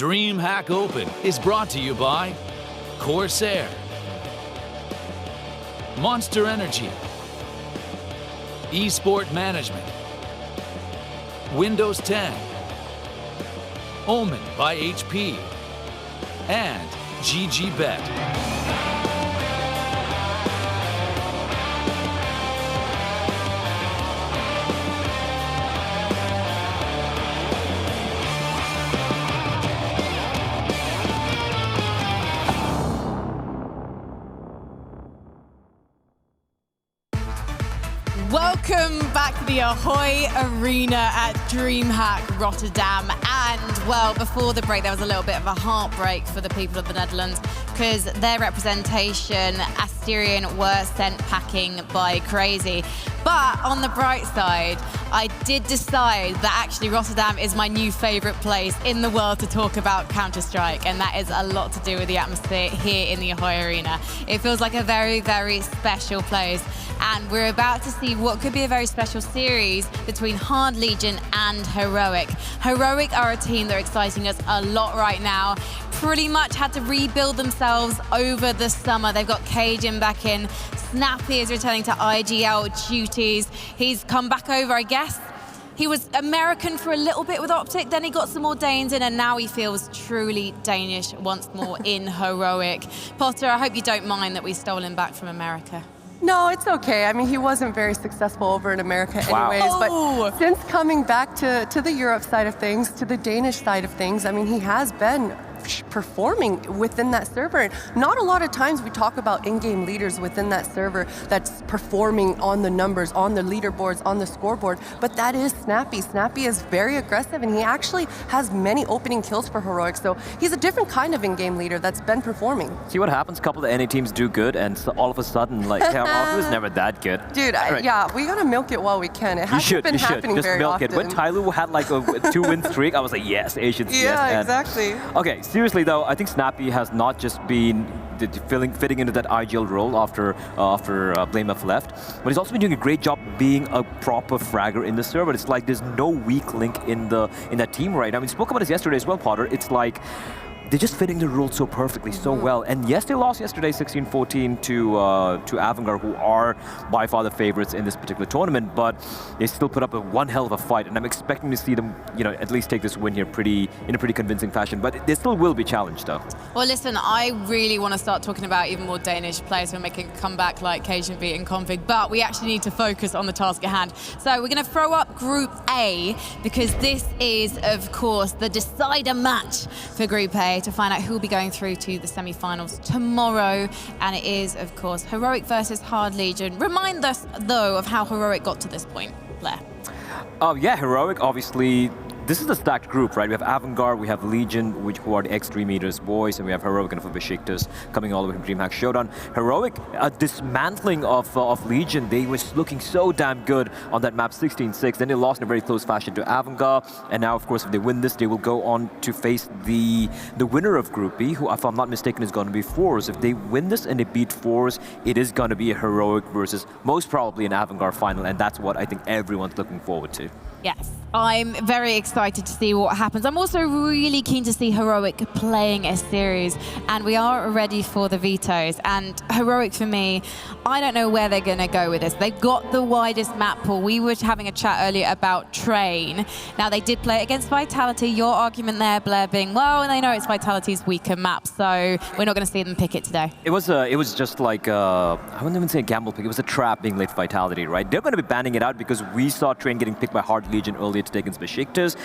DreamHack Open is brought to you by Corsair, Monster Energy, Esport Management, Windows 10, Omen by HP, and GGBet. Welcome back to the Ahoy Arena at DreamHack Rotterdam. And, well, before the break, there was a little bit of a heartbreak for the people of the Netherlands because their representation, Asterion, were sent packing by Crazy. But on the bright side, I did decide that actually Rotterdam is my new favorite place in the world to talk about Counter-Strike, and that is a lot to do with the atmosphere here in the Ahoy Arena. It feels like a very, very special place, and we're about to see what could be a very special series between Hard Legion and Heroic. Heroic are a team that are exciting us a lot right now. Pretty much had to rebuild themselves over the summer. They've got Cajun back in. Snappy is returning to IGL duties. He's come back over, I guess. He was American for a little bit with Optic, then he got some more Danes in, and now he feels truly Danish once more in Heroic. Potter, I hope you don't mind that we stole him back from America. No, it's okay. I mean, he wasn't very successful over in America anyways, Oh. but since coming back to the Europe side of things, to the Danish side of things, I mean, he has been performing within that server. Not a lot of times we talk about in-game leaders within that server that's performing on the numbers, on the leaderboards, on the scoreboard, but that is Snappy. Snappy is very aggressive, and he actually has many opening kills for Heroic, so he's a different kind of in-game leader that's been performing. See what happens, a couple of NA teams do good, and so all of a sudden, like, he was never that good. Dude, yeah, we gotta milk it while we can. It hasn't been happening just very milk often. it. When Tyloo had like a 2-win streak, I was like, yes, Asians, yes. Yeah, exactly. Okay, seriously though, I think Snappy has not just been fitting into that IGL role after BlameF left, but he's also been doing a great job being a proper fragger in the server. It's like there's no weak link in that team right now. I mean, we spoke about this yesterday as well, Potter. It's like they're just fitting the role so perfectly, so well. And yes, they lost yesterday 16-14 to Avangard, who are by far the favorites in this particular tournament, but they still put up one hell of a fight, and I'm expecting to see them, at least take this win here in a pretty convincing fashion. But they still will be challenged, though. Well, listen, I really want to start talking about even more Danish players who are making a comeback like Cajun beat and Config, but we actually need to focus on the task at hand. So we're going to throw up Group A, because this is, of course, the decider match for Group A to find out who will be going through to the semi-finals tomorrow. And it is, of course, Heroic versus Hard Legion. Remind us, though, of how Heroic got to this point, Blair. Yeah, Heroic, obviously, this is a stacked group, right? We have Avangard, we have Legion, who are the X3 meters boys, and we have Heroic and Besiktas coming all the way from DreamHack Showdown. Heroic, a dismantling of Legion. They were looking so damn good on that map 16-6. Then they lost in a very close fashion to Avangard, and now, of course, if they win this, they will go on to face the winner of Group B, who, if I'm not mistaken, is going to be Force. If they win this and they beat Force, it is going to be a Heroic versus most probably an Avangard final, and that's what I think everyone's looking forward to. Yes, I'm very excited to see what happens. I'm also really keen to see Heroic playing a series, and we are ready for the vetoes. And Heroic, for me, I don't know where they're going to go with this. They've got the widest map pool. We were having a chat earlier about Train. Now, they did play against Vitality. Your argument there, Blair, being, well, they know it's Vitality's weaker map, so we're not going to see them pick it today. It was just like, I wouldn't even say a gamble pick. It was a trap being late for Vitality, right? They're going to be banning it out because we saw Train getting picked by Hard Legion earlier today against Besiktas.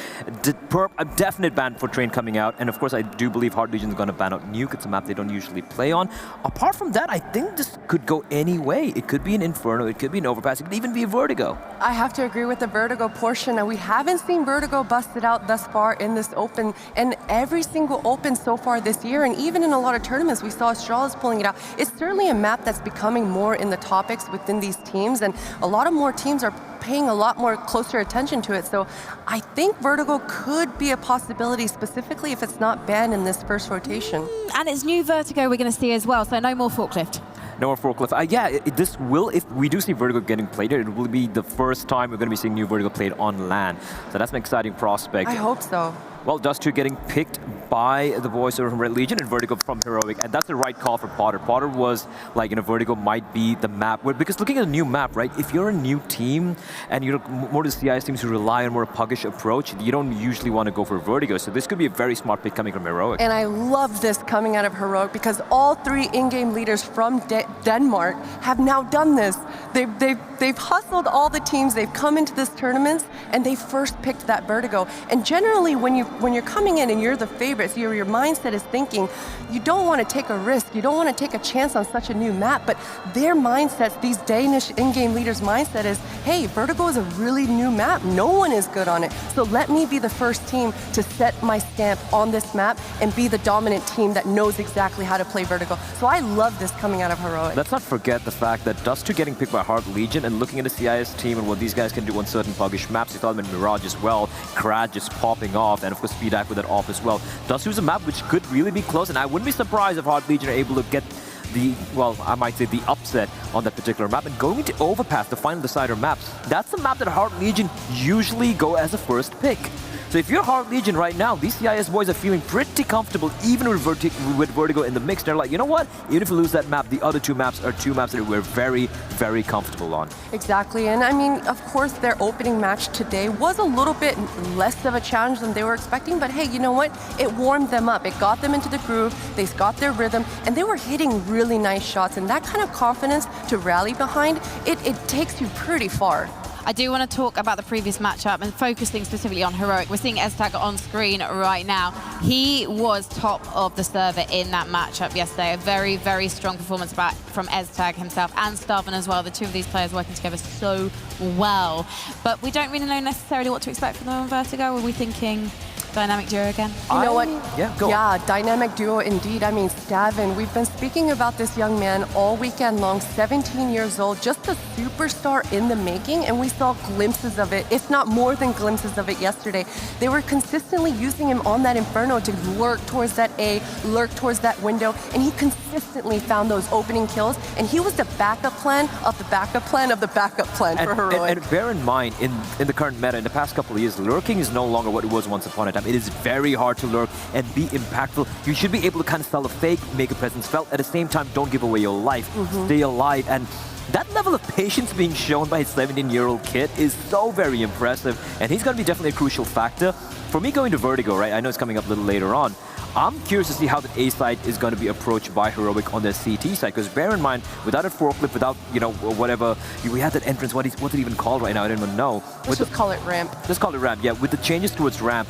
A definite ban for Train coming out, and of course I do believe Hard Legion is going to ban out Nuke. It's a map they don't usually play on. Apart from that, I think this could go any way. It could be an Inferno, it could be an Overpass, it could even be a Vertigo. I have to agree with the Vertigo portion, and we haven't seen Vertigo busted out thus far in this Open, and every single Open so far this year, and even in a lot of tournaments we saw Astralis pulling it out. It's certainly a map that's becoming more in the topics within these teams, and a lot of more teams are paying a lot more closer attention to it. So I think Vertigo could be a possibility, specifically if it's not banned in this first rotation. And it's new Vertigo we're going to see as well, so no more Forklift. No more Forklift. Yeah, this will, if we do see Vertigo getting played here, it will be the first time we're going to be seeing new Vertigo played on LAN. So that's an exciting prospect. I hope so. Well, Dust2 getting picked by the voiceover from Red Legion and Vertigo from Heroic, and that's the right call for Potter. Potter was like, Vertigo might be the map, because looking at a new map, right, if you're a new team and you're more to CIS teams who rely on more puggish approach, you don't usually want to go for Vertigo, so this could be a very smart pick coming from Heroic. And I love this coming out of Heroic because all 3 in-game leaders from Denmark have now done this. They've hustled all the teams, they've come into this tournament, and they first picked that Vertigo. And generally, when you're coming in and you're the favorites, your mindset is thinking, you don't want to take a risk, you don't want to take a chance on such a new map, but their mindsets, these Danish in-game leaders' mindset is, hey, Vertigo is a really new map, no one is good on it, so let me be the first team to set my stamp on this map and be the dominant team that knows exactly how to play Vertigo. So I love this coming out of Heroic. Let's not forget the fact that Dust2 getting picked by Hard Legion and looking at the CIS team and what these guys can do on certain puggish maps. You thought them in Mirage as well, Krad just popping off, and of course Speedak with that off as well. Dust2 is a map which could really be close, and I wouldn't be surprised if Hard Legion are able to get the, well, I might say the upset on that particular map. And going into Overpass, the final decider maps, that's the map that Hard Legion usually go as a first pick. So if you're Hard Legion right now, these CIS boys are feeling pretty comfortable even with Vertigo in the mix. They're like, you know what? Even if we lose that map, the other 2 maps are 2 maps that we're very, very comfortable on. Exactly, and I mean, of course, their opening match today was a little bit less of a challenge than they were expecting, but hey, you know what? It warmed them up. It got them into the groove, they got their rhythm, and they were hitting really nice shots, and that kind of confidence to rally behind, it takes you pretty far. I do want to talk about the previous matchup and focusing specifically on Heroic. We're seeing Eztag on screen right now. He was top of the server in that matchup yesterday. A very, very strong performance from Eztag himself and Starvin as well. The 2 of these players working together so well. But we don't really know necessarily what to expect from them on Vertigo. Are we thinking dynamic duo again? You know what? Yeah, go on. Yeah, dynamic duo indeed. I mean, Stavin, we've been speaking about this young man all weekend long, 17 years old, just a superstar in the making, and we saw glimpses of it, if not more than glimpses of it yesterday. They were consistently using him on that Inferno to lurk towards that A, lurk towards that window, and he consistently found those opening kills, and he was the backup plan of the backup plan of the backup plan for Heroic. And bear in mind, in the current meta, in the past couple of years, lurking is no longer what it was once upon a time. It is very hard to lurk and be impactful. You should be able to kind of sell a fake, make a presence felt. At the same time, don't give away your life. Stay alive. And that level of patience being shown by his 17-year-old kid is so very impressive. And he's going to be definitely a crucial factor. For me going to Vertigo, right, I know it's coming up a little later on, I'm curious to see how the A side is going to be approached by Heroic on their CT side, because bear in mind, without a forklift, without, whatever, we had that entrance, what's it even called right now? I don't even know. Let's just call it ramp. Let's call it ramp, yeah. With the changes towards ramp,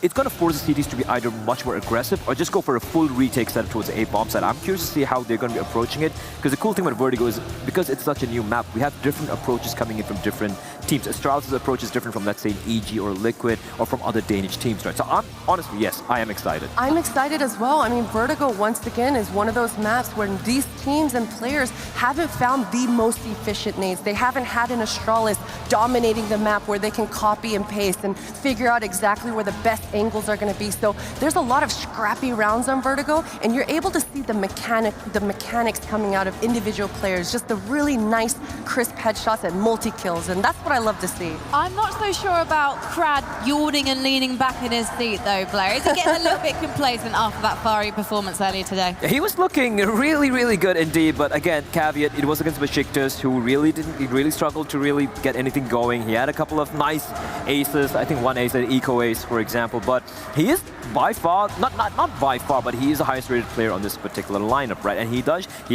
it's going to force the CTs to be either much more aggressive or just go for a full retake setup towards the A-bomb side. I'm curious to see how they're going to be approaching it, because the cool thing about Vertigo is, because it's such a new map, we have different approaches coming in from different teams. Astralis' approach is different from, let's say, EG or Liquid or from other Danish teams, right? So honestly, yes, I am excited. I'm excited as well. I mean, Vertigo, once again, is one of those maps where these teams and players haven't found the most efficient nades. They haven't had an Astralis dominating the map where they can copy and paste and figure out exactly where the best angles are going to be. So there's a lot of scrappy rounds on Vertigo, and you're able to see the mechanics coming out of individual players. Just the really nice, crisp headshots and multi-kills, and that's what I love to see. I'm not so sure about Krad yawning and leaning back in his seat, though, Blair. Is he getting a little bit complacent after that fiery performance earlier today? He was looking really, really good indeed, but again, caveat, it was against Besiktas, who really struggled to really get anything going. He had a couple of nice aces, I think one ace, an eco ace, for example, but he is by far, not by far, but he is the highest rated player on this particular lineup, right? And he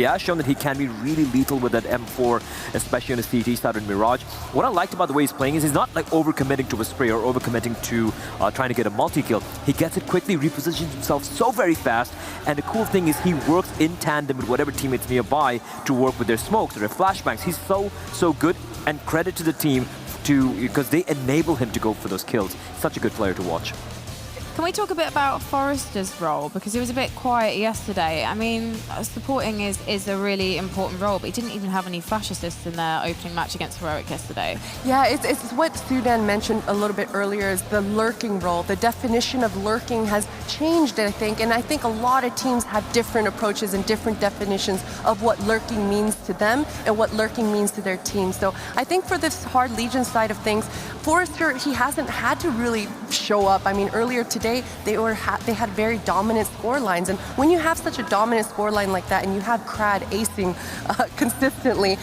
has shown that he can be really lethal with that M4, especially on the CT side in Mirage. What I liked about the way he's playing is he's not like overcommitting to a spray or overcommitting to trying to get a multi-kill. He gets it quickly, repositions himself so very fast, and the cool thing is he works in tandem with whatever teammates nearby to work with their smokes or their flashbangs. He's so good, and credit to the team because they enable him to go for those kills. Such a good player to watch. Can we talk a bit about Forrester's role? Because he was a bit quiet yesterday. I mean, supporting is a really important role, but he didn't even have any flash assists in their opening match against Heroic yesterday. Yeah, it's what Sudan mentioned a little bit earlier, is the lurking role. The definition of lurking has changed, I think, and I think a lot of teams have different approaches and different definitions of what lurking means to them and what lurking means to their team. So I think for this Hard Legion side of things, Forrester, he hasn't had to really show up. I mean, earlier today, day, they had very dominant score lines. And when you have such a dominant score line like that and you have Crad acing consistently,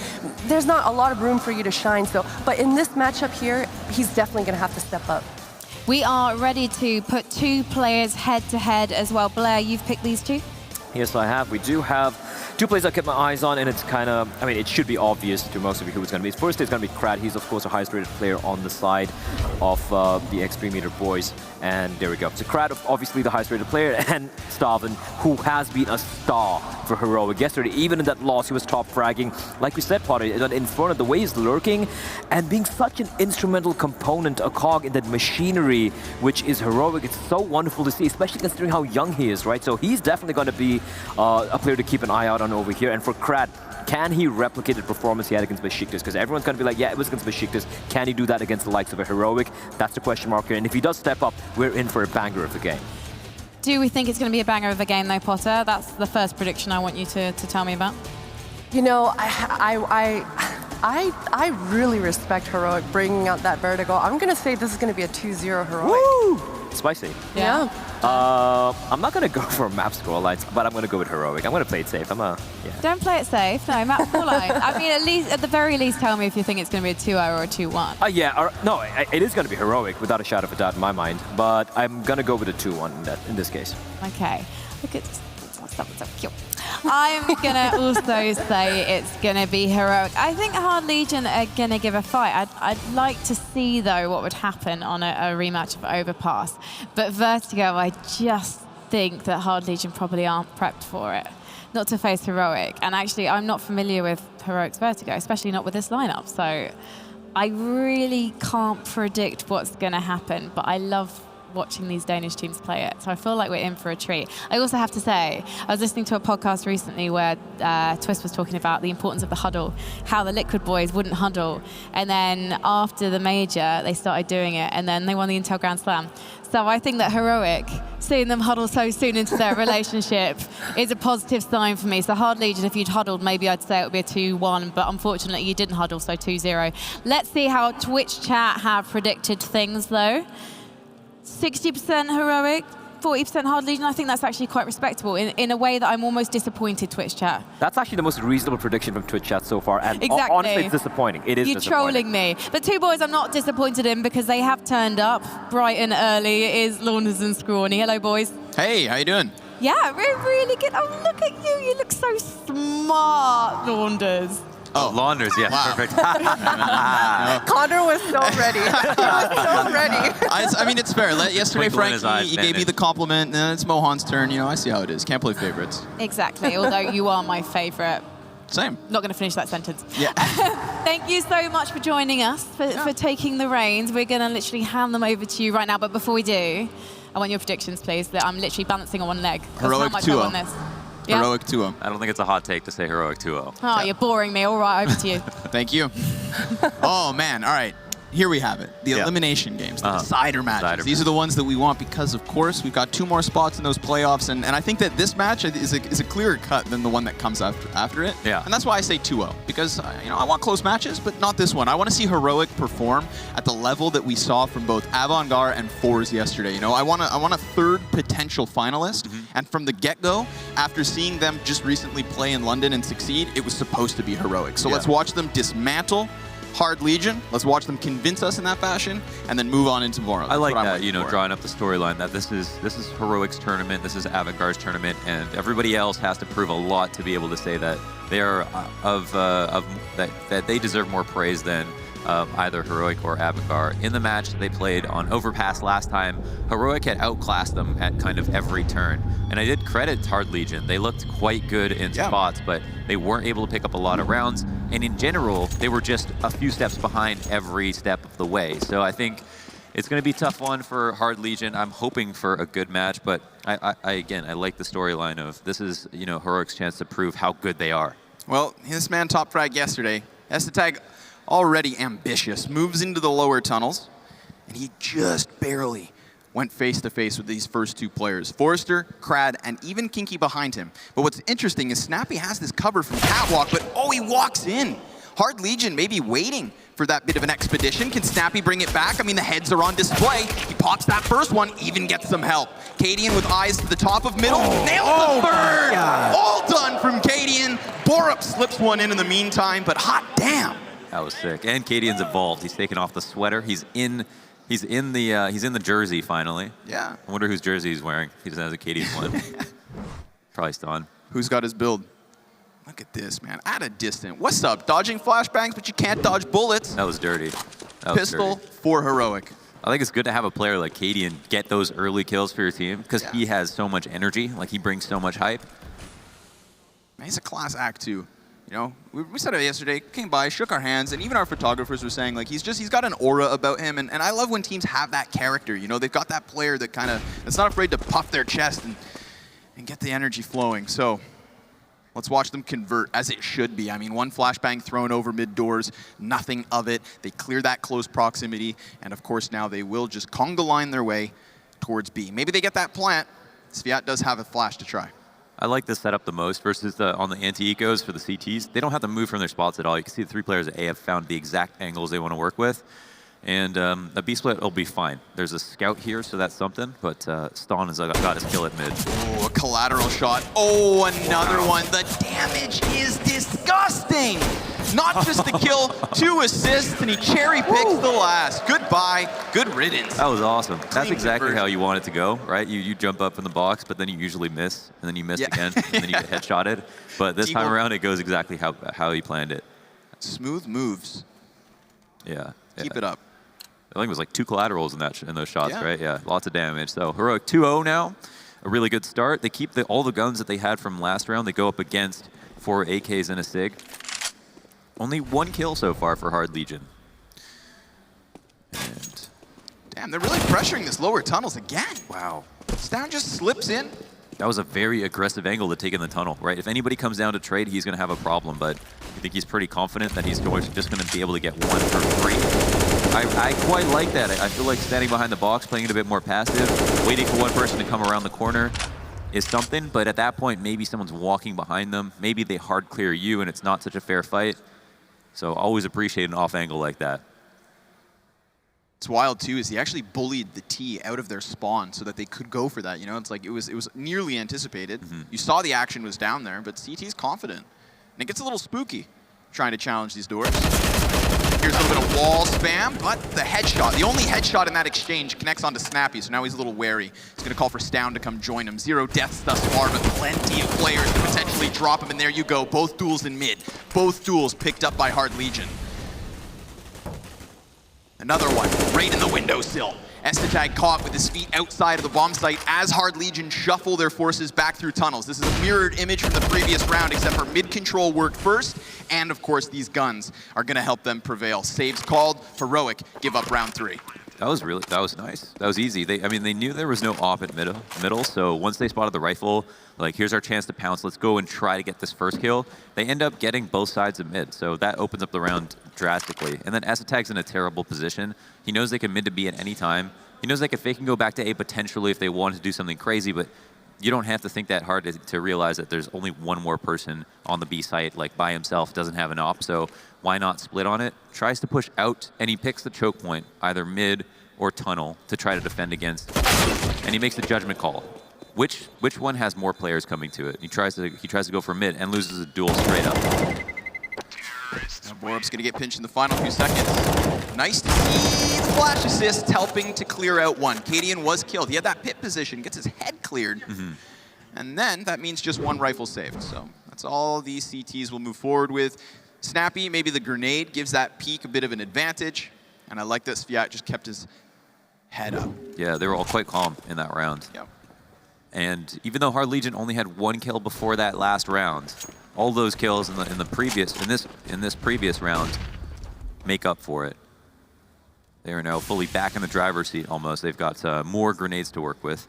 there's not a lot of room for you to shine. So, but in this matchup here, he's definitely going to have to step up. We are ready to put 2 players head-to-head as well. Blair, you've picked these 2? Yes, I have. We do have 2 players I've kept my eyes on, and it's kind of, I mean, it should be obvious to most of you who it's going to be. First, it's going to be Crad. He's, of course, the highest rated player on the side of the Extreme Meter boys. And there we go. So Crad, obviously the highest rated player, and Staven, who has been a star for Heroic. Yesterday, even in that loss, he was top fragging. Like we said, Potter, in front of the way he's lurking and being such an instrumental component, a cog in that machinery, which is Heroic. It's so wonderful to see, especially considering how young he is, right? So he's definitely going to be a player to keep an eye out on over here. And for Crad, can he replicate the performance he had against Besiktas? Because everyone's going to be like, yeah, it was against Besiktas. Can he do that against the likes of a Heroic? That's the question mark here. And if he does step up, we're in for a banger of a game. Do we think it's going to be a banger of a game, though, Potter? That's the first prediction I want you to tell me about. You know, I really respect Heroic bringing out that Vertigo. I'm going to say this is going to be a 2-0 Heroic. Woo! Spicy. Yeah. I'm not going to go for a map score lines, but I'm going to go with Heroic. I'm going to play it safe. Yeah. Don't play it safe. No, map score line. I mean, at the very least, tell me if you think it's going to be a 2-0 or a 2-1. Yeah. No, it is going to be Heroic, without a shadow of a doubt in my mind. But I'm going to go with a 2-1 in this case. Okay. Look at this. That's so cute. I'm going to also say it's going to be Heroic. I think Hard Legion are going to give a fight. I'd like to see, though, what would happen on a rematch of Overpass. But Vertigo, I just think that Hard Legion probably aren't prepped for it. Not to face Heroic. And actually, I'm not familiar with Heroic's Vertigo, especially not with this lineup. So I really can't predict what's going to happen. But I love watching these Danish teams play it. So I feel like we're in for a treat. I also have to say, I was listening to a podcast recently where Twist was talking about the importance of the huddle, how the Liquid boys wouldn't huddle. And then after the major, they started doing it, and then they won the Intel Grand Slam. So I think that Heroic, seeing them huddle so soon into their relationship, is a positive sign for me. So Hard Legion, if you'd huddled, maybe I'd say it would be a 2-1, but unfortunately you didn't huddle, so 2-0. Let's see how Twitch chat have predicted things, though. 60% Heroic, 40% Hard Legion. I think that's actually quite respectable in a way that I'm almost disappointed, Twitch chat. That's actually the most reasonable prediction from Twitch chat so far. And exactly. Honestly, it's disappointing. It is You're disappointing. trolling me. The 2 boys I'm not disappointed in because they have turned up bright and early. It is Launders and Scrawny. Hello, boys. Hey, how you doing? Yeah, we're really good. Oh, look at you. You look so smart, Launders. Oh, Launders, yeah, wow. Perfect. Connor was so ready. He was so ready. I mean, it's fair. Yesterday, Twinkle in his Frankie, eyes, he gave me the compliment. It's Mohan's turn. You know, I see how it is. Can't play favorites. Exactly, although you are my favorite. Same. Not going to finish that sentence. Yeah. Thank you so much for joining us, for taking the reins. We're going to literally hand them over to you right now. But before we do, I want your predictions, please. That I'm literally balancing on one leg. Heroic 2-0. Yeah? Heroic 2-0. I don't think it's a hot take to say Heroic 2-0. Oh, you're boring me. All right, over to you. Thank you. Oh, man. All right. Here we have it. The elimination games, the decider matches. These are the ones that we want because, of course, we've got 2 more spots in those playoffs. And I think that this match is a clearer cut than the one that comes after it. Yeah. And that's why I say 2-0. Because, I want close matches, but not this one. I want to see Heroic perform at the level that we saw from both Avant-Garde and Force yesterday. I want a third potential finalist. Mm-hmm. And from the get-go, after seeing them just recently play in London and succeed, it was supposed to be Heroic. So let's watch them dismantle Hard Legion. Let's watch them convince us in that fashion, and then move on into more. I like that, drawing up the storyline that this is Heroic's tournament, this is Avant-Garde's tournament, and everybody else has to prove a lot to be able to say that they are that they deserve more praise than either Heroic or Avant-Garde. In the match they played on Overpass last time, Heroic had outclassed them at kind of every turn. And I did credit Hard Legion. They looked quite good in spots, but they weren't able to pick up a lot of rounds. And in general, they were just a few steps behind every step of the way. So I think it's going to be a tough one for Hard Legion. I'm hoping for a good match, but I like the storyline of this is, Heroic's chance to prove how good they are. Well, this man top frag yesterday. Estetag, already ambitious, moves into the lower tunnels, and he just barely went face-to-face with these first 2 players, Forrester, Crad, and even Kinky behind him. But what's interesting is Snappy has this cover from Catwalk, but he walks in. Hard Legion maybe waiting for that bit of an expedition. Can Snappy bring it back? I mean, the heads are on display. He pops that first one, even gets some help. Cadian with eyes to the top of middle. Nails the third! All done from Cadian. Borup slips one in the meantime, but hot damn. That was sick. And Cadian's evolved. He's taken off the sweater. He's in the jersey finally. Yeah. I wonder whose jersey he's wearing. He doesn't have a Cadian one. Probably Ston. Who's got his build? Look at this, man. At a distance. What's up? Dodging flashbangs, but you can't dodge bullets. That was dirty. That was Pistol dirty. for Heroic. I think it's good to have a player like Cadian get those early kills for your team because he has so much energy. Like, he brings so much hype. Man, he's a class act, too. You know, we said it yesterday, came by, shook our hands, and even our photographers were saying, like, he's got an aura about him, and I love when teams have that character, you know? They've got that player that that's not afraid to puff their chest and get the energy flowing. So let's watch them convert, as it should be. I mean, one flashbang thrown over mid-doors, nothing of it. They clear that close proximity, and of course now they will just conga line their way towards B. Maybe they get that plant. Sviat does have a flash to try. I like this setup the most versus on the anti-ecos for the CTs. They don't have to move from their spots at all. You can see the 3 players at A have found the exact angles they want to work with. And the B split will be fine. There's a scout here, so that's something. But Ston has got his kill at mid. Oh, a collateral shot. Oh, another one. The damage is disgusting. Not just the kill, 2 assists, and he cherry picks the last. Goodbye. Good riddance. That was awesome. That's Clean exactly conversion. how you want it to go, right? You jump up in the box, but then you usually miss, and then you miss again, and then you get headshotted. But this time around, it goes exactly how he planned it. Smooth moves. Yeah. Keep it up. I think it was like 2 collaterals in those shots, right? Yeah, lots of damage. So Heroic 2-0 now, a really good start. They keep all the guns that they had from last round. They go up against 4 AKs and a SIG. Only 1 kill so far for Hard Legion. And damn, they're really pressuring this lower tunnels again. wow. Stan just slips in. That was a very aggressive angle to take in the tunnel, right? If anybody comes down to trade, he's going to have a problem, but I think he's pretty confident that he's just going to be able to get 1 for free. I quite like that. I feel like standing behind the box, playing it a bit more passive, waiting for one person to come around the corner is something, but at that point, maybe someone's walking behind them. Maybe they hard clear you, and it's not such a fair fight. So always appreciate an off angle like that. It's wild too, is he actually bullied the T out of their spawn so that they could go for that. You know, it's like it was nearly anticipated. You saw the action was down there, but CT's confident. And it gets a little spooky trying to challenge these doors. Here's a little bit of wall spam, but the headshot, the only headshot in that exchange connects onto Snappy, so now he's a little wary. He's going to call for Stound to come join him. 0 deaths thus far, but plenty of players to potentially drop him, and there you go. Both duels in mid. Both duels picked up by Hard Legion. Another one, right in the windowsill. Estetag caught with his feet outside of the bomb site as Hard Legion shuffle their forces back through tunnels. This is a mirrored image from the previous round, except for mid-control worked first, and of course these guns are gonna help them prevail. Saves called, Heroic give up round 3. That was nice. That was easy. They knew there was no op at middle, so once they spotted the rifle, like, here's our chance to pounce, let's go and try to get this first kill. They end up getting both sides of mid, so that opens up the round drastically. And then Estetag's in a terrible position. He knows they can mid to B at any time. He knows they can go back to A potentially if they want to do something crazy, but you don't have to think that hard to realize that there's only one more person on the B site, like by himself, doesn't have an op, so why not split on it? Tries to push out, and he picks the choke point, either mid or tunnel, to try to defend against. And he makes the judgment call. Which one has more players coming to it? He tries to go for mid and loses a duel straight up. Now Borup's gonna get pinched in the final few seconds. Nice to see the flash assist helping to clear out one. Cadian was killed. He had that pit position, gets his head cleared. And then that means just 1 rifle saved. So that's all these CTs will move forward with. Snappy, maybe the grenade gives that peak a bit of an advantage. And I like that Sviat just kept his head up. Yeah, they were all quite calm in that round. Yep. And even though Hard Legion only had 1 kill before that last round, all those kills in this previous round make up for it. They are now fully back in the driver's seat almost. They've got more grenades to work with.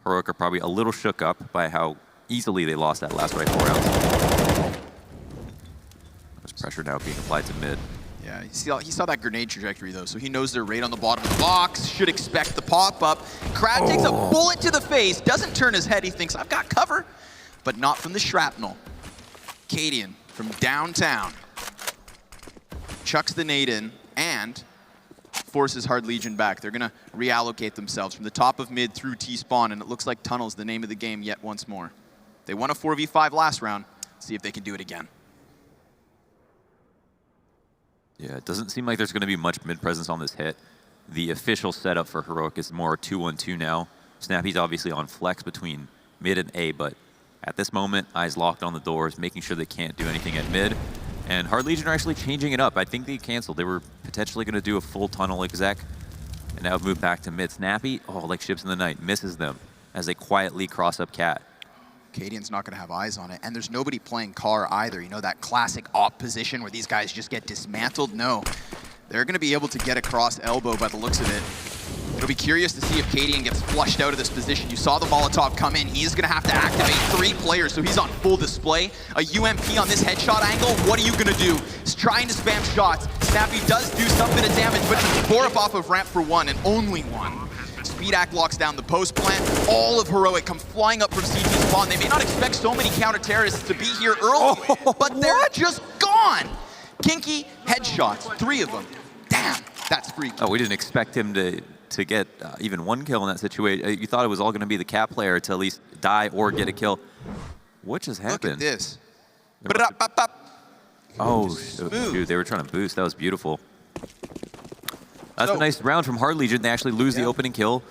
Heroic are probably a little shook up by how easily they lost that last rifle round. There's pressure now being applied to mid. Yeah, he saw that grenade trajectory though, so he knows they're right on the bottom of the box, should expect the pop-up. Crad takes a bullet to the face, doesn't turn his head, he thinks, I've got cover, but not from the shrapnel. Cadian from downtown. chucks the nade in, and forces Hard Legion back. They're going to reallocate themselves from the top of mid through T-spawn, and it looks like Tunnel's the name of the game yet once more. They won a 4v5 last round. See if they can do it again. Yeah, it doesn't seem like there's going to be much mid presence on this hit. The official setup for Heroic is more 2-1-2 now. Snappy's obviously on flex between mid and A, but at this moment, eyes locked on the doors, making sure they can't do anything at mid. And Hard Legion are actually changing it up. I think they canceled. They were potentially going to do a full tunnel exec, and now have moved back to mid. Snappy, oh, like ships in the night, misses them as they quietly cross up Cat. Cadian's not going to have eyes on it, and there's nobody playing Car either. You know, that classic op position where these guys just get dismantled? No. They're going to be able to get across elbow by the looks of it. It'll be curious to see if Cadian gets flushed out of this position. You saw the Molotov come in. He's going to have to activate 3 players, so he's on full display. A UMP on this headshot angle, what are you going to do? He's trying to spam shots. Snappy does do some bit of damage, but it's Borup off of ramp for 1, and only 1. Speedak locks down the post plant. All of Heroic come flying up from CT spawn. They may not expect so many counter-terrorists to be here early, but they're just gone. Kinky headshots, 3 of them. Damn, that's freaky. Oh, we didn't expect him to get even 1 kill in that situation. You thought it was all going to be the Cat player to at least die or get a kill. What just happened? Look at this. Oh, dude, they were trying to boost. That was beautiful. That's a nice round from Hard Legion. They actually lose the opening kill.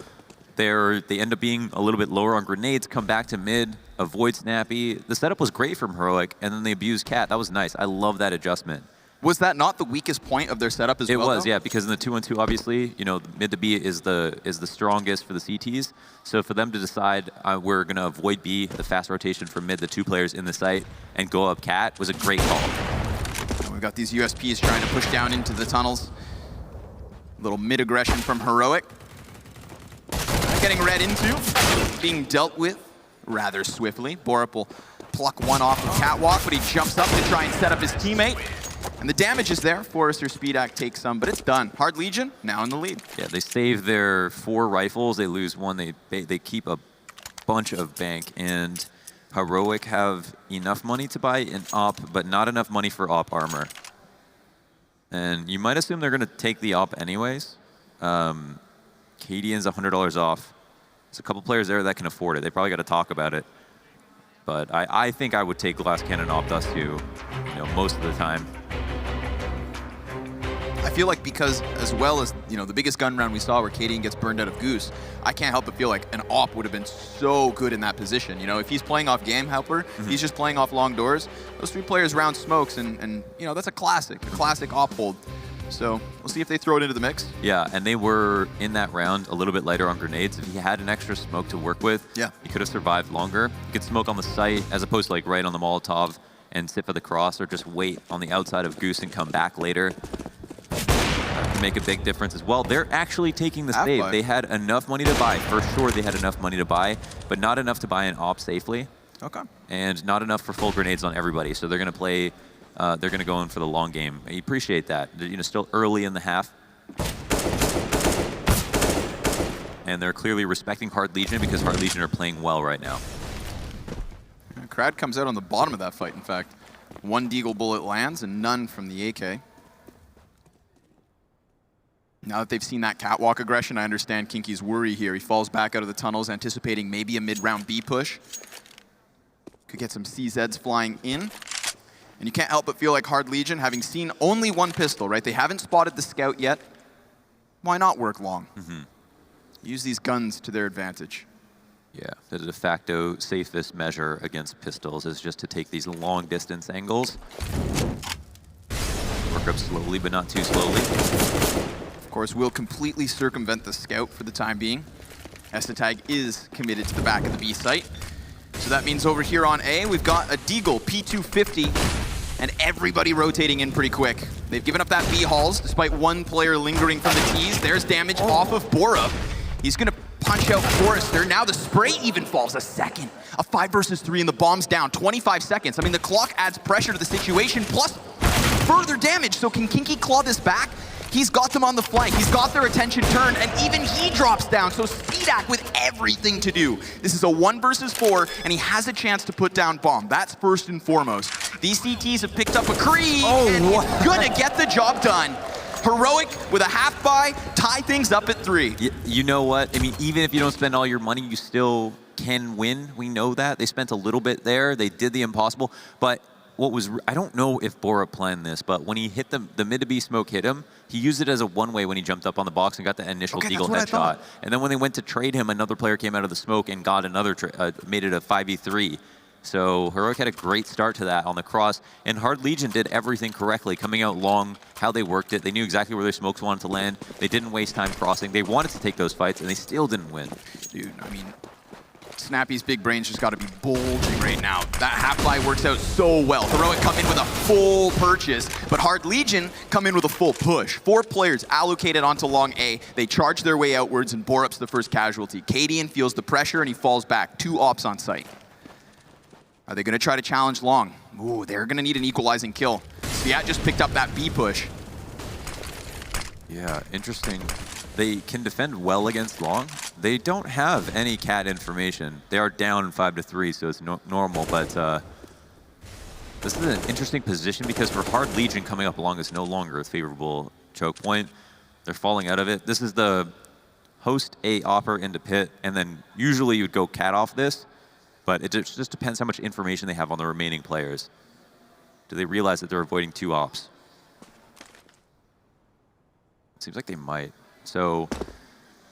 They end up being a little bit lower on grenades, come back to mid, avoid Snappy. The setup was great from Heroic, and then they abused Cat. That was nice. I love that adjustment. Was that not the weakest point of their setup as well? It was, yeah, because in the 2-1-2, obviously, you know, mid to B is the strongest for the CTs. So for them to decide we're going to avoid B, the fast rotation from mid, the 2 players in the site, and go up Cat was a great call. We've got these USPs trying to push down into the tunnels. Little mid-aggression from Heroic. Getting read into, being dealt with rather swiftly. Borup will pluck 1 off the catwalk, but he jumps up to try and set up his teammate. And the damage is there. Forrester Speedak takes some, but it's done. Hard Legion now in the lead. Yeah, they save their 4 rifles. They lose 1. They keep a bunch of bank, and Heroic have enough money to buy an op, but not enough money for op armor. And you might assume they're going to take the op anyways. Cadian's $100 off. There's a couple players there that can afford it. They probably got to talk about it. But I think I would take Glass Cannon op dust too, you know, most of the time. I feel like because, as well as, you know, the biggest gun round we saw where Cadian gets burned out of Goose, I can't help but feel like an op would have been so good in that position. You know, if he's playing off game helper, he's just playing off long doors. Those 3 players round smokes, and you know, that's a classic op hold. So we'll see if they throw it into the mix. Yeah, and they were in that round a little bit lighter on grenades. If he had an extra smoke to work with, he could have survived longer. He could smoke on the site as opposed to like right on the Molotov and sit for the cross, or just wait on the outside of Goose and come back later. Make a big difference as well. They're actually taking the save. They had enough money to buy. For sure, they had enough money to buy, but not enough to buy an op safely. Okay. And not enough for full grenades on everybody. So they're going to play. They're going to go in for the long game. I appreciate that. They're, you know, still early in the half, and they're clearly respecting Hard Legion because Hard Legion are playing well right now. Crad comes out on the bottom of that fight. In fact, 1 Deagle bullet lands and none from the AK. Now that they've seen that catwalk aggression, I understand Kinky's worry here. He falls back out of the tunnels, anticipating maybe a mid-round B push. Could get some CZs flying in. And you can't help but feel like Hard Legion, having seen only 1 pistol, right? They haven't spotted the scout yet. Why not work long? Use these guns to their advantage. Yeah, the de facto safest measure against pistols is just to take these long distance angles. Work up slowly, but not too slowly. Of course, we'll completely circumvent the scout for the time being. Estetag is committed to the back of the B site. So that means over here on A, we've got a Deagle P250, and everybody rotating in pretty quick. They've given up that B halls, despite 1 player lingering from the T's. There's damage off of Borup. He's gonna punch out Forrester. Now the spray even falls a second. A 5 versus 3 and the bomb's down, 25 seconds. I mean, the clock adds pressure to the situation, plus further damage. So can Kinky claw this back? He's got them on the flank. He's got their attention turned, and even he drops down. So Speedak with everything to do. This is a 1 versus 4, and he has a chance to put down bomb. That's first and foremost. These CTs have picked up a creep, and he's gonna get the job done. Heroic with a half buy, tie things up at 3. You know what? I mean, even if you don't spend all your money, you still can win. We know that. They spent a little bit there. They did the impossible. But what was, I don't know if Bora planned this, but when he hit the mid to B smoke hit him, he used it as a one-way when he jumped up on the box and got the initial Deagle headshot. And then when they went to trade him, another player came out of the smoke and got another, made it a 5v3. So Heroic had a great start to that on the cross, and Hard Legion did everything correctly, coming out long, how they worked it. They knew exactly where their smokes wanted to land. They didn't waste time crossing. They wanted to take those fights, and they still didn't win. Dude, I mean, Snappy's big brain's just got to be bulging right now. That half-buy works out so well. Heroic come in with a full purchase, but Hard Legion come in with a full push. 4 players allocated onto long A. They charge their way outwards, and Borup's the first casualty. Cadian feels the pressure, and he falls back. 2 ops on site. Are they going to try to challenge long? Ooh, they're going to need an equalizing kill. Sviat just picked up that B push. Yeah, interesting. They can defend well against long. They don't have any cat information. They are down 5-3, so it's normal, but this is an interesting position because for Hard Legion, coming up long is no longer a favorable choke point. They're falling out of it. This is the host A opper into pit, and then usually you would go cat off this, but it just depends how much information they have on the remaining players. Do they realize that they're avoiding 2 ops? It seems like they might. So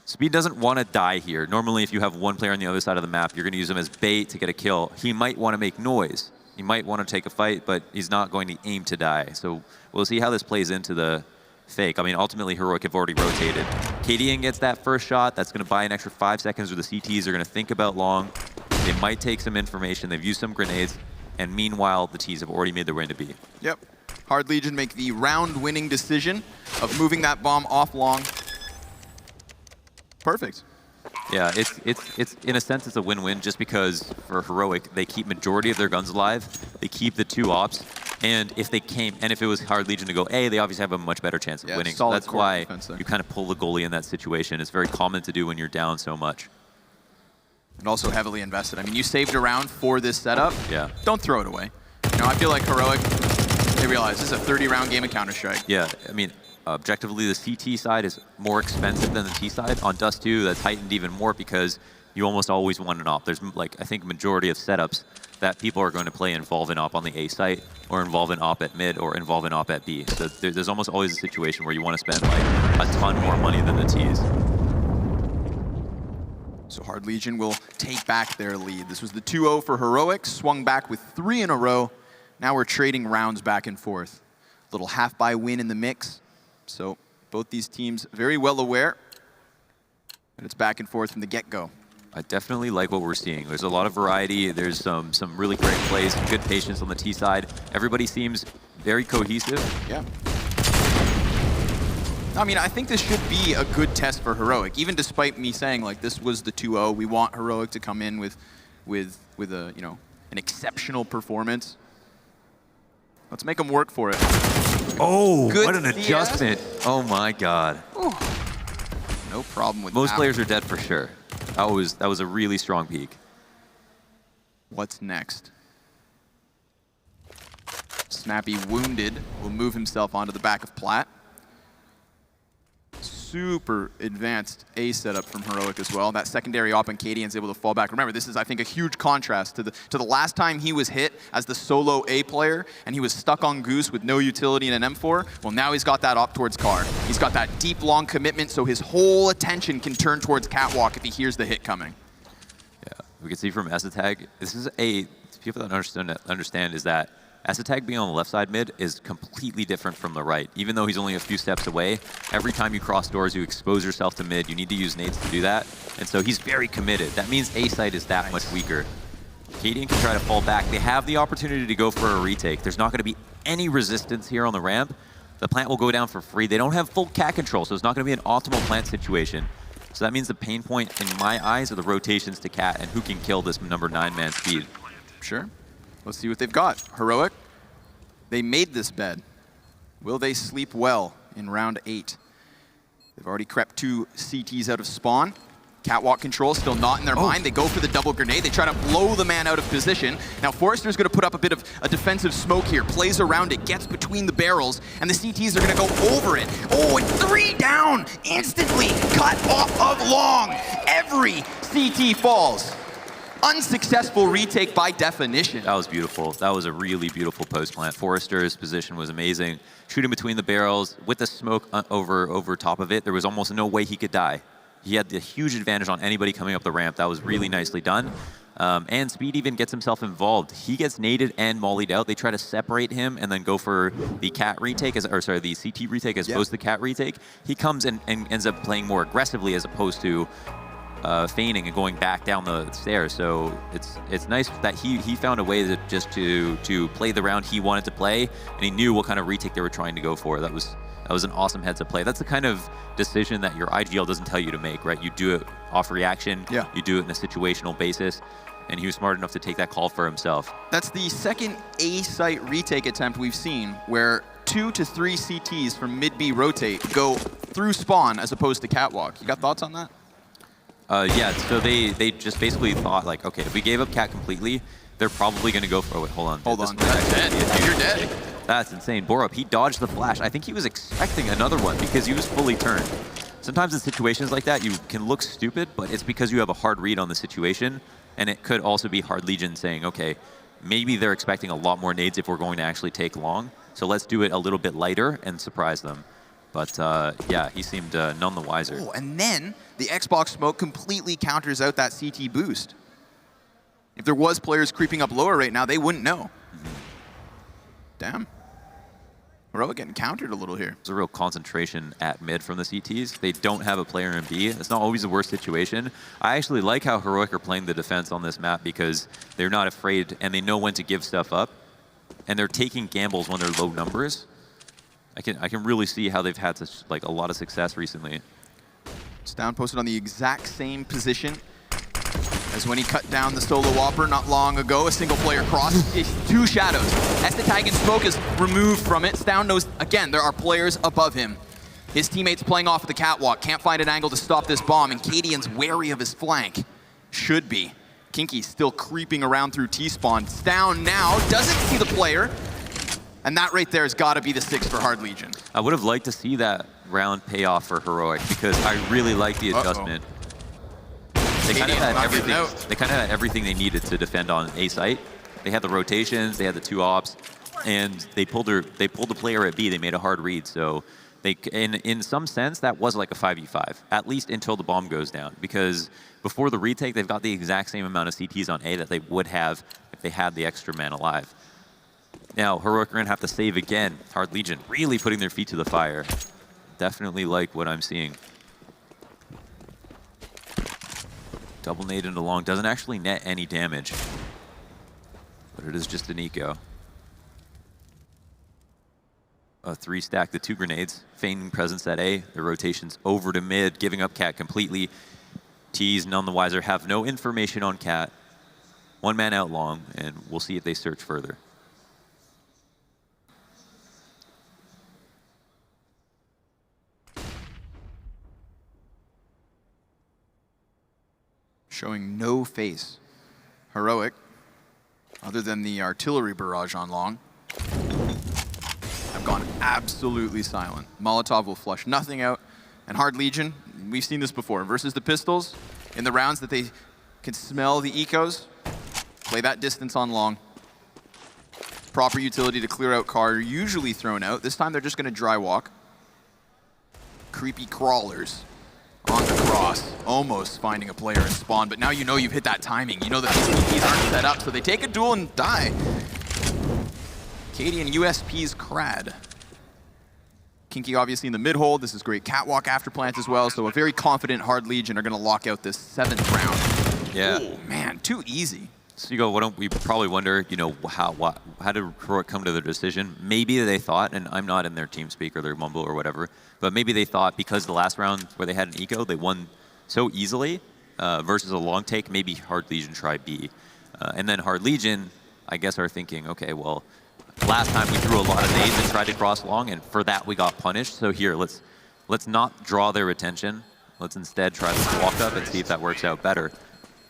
Speed doesn't want to die here. Normally, if you have one player on the other side of the map, you're going to use him as bait to get a kill. He might want to make noise. He might want to take a fight, but he's not going to aim to die. So we'll see how this plays into the fake. I mean, ultimately, Heroic have already rotated. Cadian gets that first shot. That's going to buy an extra 5 seconds, where the CTs are going to think about long. They might take some information. They've used some grenades. And meanwhile, the Ts have already made their way into B. Yep. Hard Legion make the round-winning decision of moving that bomb off long. Perfect. Yeah, it's in a sense, it's a win-win just because for Heroic, they keep majority of their guns alive. They keep the 2 ops. And if it was Hard Legion to go A, they obviously have a much better chance of winning. So that's why you kind of pull the goalie in that situation. It's very common to do when you're down so much. And also heavily invested. I mean, you saved a round for this setup. Yeah. Don't throw it away. You know, I feel like Heroic, they realize this is a 30-round game of Counter-Strike. Yeah, I mean, objectively, the CT side is more expensive than the T side. On Dust 2, that's heightened even more because you almost always want an op. There's, like, I think majority of setups that people are going to play involve an op on the A site, or involve an op at mid, or involve an op at B. So there's almost always a situation where you want to spend, like, a ton more money than the Ts. So Hard Legion will take back their lead. This was the 2-0 for Heroic, swung back with 3 in a row. Now we're trading rounds back and forth. Little half-buy win in the mix. So both these teams very well aware that it's back and forth from the get-go. I definitely like what we're seeing. There's a lot of variety. There's some really great plays, some good patience on the T side. Everybody seems very cohesive. Yeah. I mean, I think this should be a good test for Heroic, even despite me saying, like, this was the 2-0. We want Heroic to come in with a, you know, an exceptional performance. Let's make them work for it. Oh, good what an adjustment. Oh my God. Ooh. No problem with Most that. players are dead for sure. That was a really strong peak. What's next? Snappy, wounded, will move himself onto the back of Plat. Super advanced A setup from Heroic as well. That secondary op and Cadian's able to fall back. Remember, this is, I think, a huge contrast to the last time he was hit as the solo A player, and he was stuck on Goose with no utility in an M4. Well, now he's got that op towards Car. He's got that deep, long commitment, so his whole attention can turn towards Catwalk if he hears the hit coming. Yeah, we can see from Esatag, this is people that understand is that Esatag being on the left side mid is completely different from the right. Even though he's only a few steps away, every time you cross doors, you expose yourself to mid. You need to use nades to do that. And so he's very committed. That means A side is that much weaker. Cadian can try to fall back. They have the opportunity to go for a retake. There's not going to be any resistance here on the ramp. The plant will go down for free. They don't have full cat control, so it's not going to be an optimal plant situation. So that means the pain point in my eyes are the rotations to cat and who can kill this number 9-man Speed. Sure. Let's see what they've got. Heroic, they made this bed. Will they sleep well in round 8? They've already crept 2 CTs out of spawn. Catwalk control still not in their mind. They go for the double grenade. They try to blow the man out of position. Now Forrester's going to put up a bit of a defensive smoke here, plays around it, gets between the barrels, and the CTs are going to go over it. Oh, and 3 down instantly, cut off of long. Every CT falls. Unsuccessful retake by definition. That was beautiful. That was a really beautiful post plant. Forrester's position was amazing. Shooting between the barrels with the smoke over top of it, there was almost no way he could die. He had the huge advantage on anybody coming up the ramp. That was really nicely done. And Speed even gets himself involved. He gets naded and mollied out. They try to separate him and then go for the cat retake, the CT retake as opposed to the cat retake. He comes and ends up playing more aggressively as opposed to feigning and going back down the stairs. So it's nice that he found a way to just to play the round he wanted to play, and he knew what kind of retake they were trying to go for. That was an awesome heads-up play. That's the kind of decision that your IGL doesn't tell you to make, right? You do it off reaction. Yeah. You do it in a situational basis. And he was smart enough to take that call for himself. That's the second A-site retake attempt we've seen where 2 to 3 CTs from mid-B rotate go through spawn as opposed to catwalk. You got thoughts on that? Yeah, so they just basically thought, like, okay, if we gave up cat completely, they're probably going to go for... Oh, wait, hold on. Hold on. That's dead. You're dead. That's insane. Borup, he dodged the flash. I think he was expecting another one because he was fully turned. Sometimes in situations like that, you can look stupid, but it's because you have a hard read on the situation, and it could also be Hard Legion saying, okay, maybe they're expecting a lot more nades if we're going to actually take long, so let's do it a little bit lighter and surprise them. But yeah, he seemed none the wiser. Oh, and then the Xbox smoke completely counters out that CT boost. If there was players creeping up lower right now, they wouldn't know. Damn. Heroic getting countered a little here. There's a real concentration at mid from the CTs. They don't have a player in B. It's not always the worst situation. I actually like how Heroic are playing the defense on this map because they're not afraid and they know when to give stuff up. And they're taking gambles when they're low numbers. I can really see how they've had such, like, a lot of success recently. It's down posted on the exact same position as when he cut down the solo Whopper not long ago. A single player cross, 2 shadows. Estetag and Smoke is removed from it. Stown knows, again, there are players above him. His teammates playing off of the catwalk, can't find an angle to stop this bomb, and Cadian's wary of his flank. Should be. Kinky still creeping around through T-spawn. Stown now doesn't see the player, and that right there has got to be the 6 for Hard Legion. I would have liked to see that round pay off for Heroic because I really like the adjustment. They kind of had everything. They kind of had everything they needed to defend on A site. They had the rotations, they had the 2 ops, and they pulled the player at B. They made a hard read. So they, in some sense, that was like a 5v5, at least until the bomb goes down. Because before the retake, they've got the exact same amount of CTs on A that they would have if they had the extra man alive. Now Heroic are gonna have to save again. Hard Legion really putting their feet to the fire. Definitely like what I'm seeing. Double nade into long, doesn't actually net any damage, but it is just an eco. A 3 stack, the 2 grenades, feigning presence at A, the rotations over to mid, giving up cat completely. T's, none the wiser, have no information on cat. 1 man out long, and we'll see if they search further. Showing no face. Heroic, other than the artillery barrage on long, have gone absolutely silent. Molotov will flush nothing out. And Hard Legion, we've seen this before, versus the Pistols, in the rounds that they can smell the ecos, play that distance on long. Proper utility to clear out car, usually thrown out. This time they're just going to dry walk. Creepy crawlers on the cross, almost finding a player in spawn, but now you know you've hit that timing. You know that these TPs aren't set up, so they take a duel and die. Cadian USP's Crad. Kinky obviously in the mid-hold. This is great catwalk after plant as well, so a very confident Hard Legion are going to lock out this 7th round. Yeah. Oh, man, too easy. So you go, why don't we probably wonder, you know, how did Heroic come to their decision? Maybe they thought, and I'm not in their team speak or their mumble or whatever, but maybe they thought because the last round where they had an eco, they won so easily versus a long take, maybe Hard Legion try B. And then Hard Legion, I guess, are thinking, okay, well, last time we threw a lot of nades and tried to cross long, and for that we got punished. So here, let's not draw their attention. Let's instead try this walk up and see if that works out better.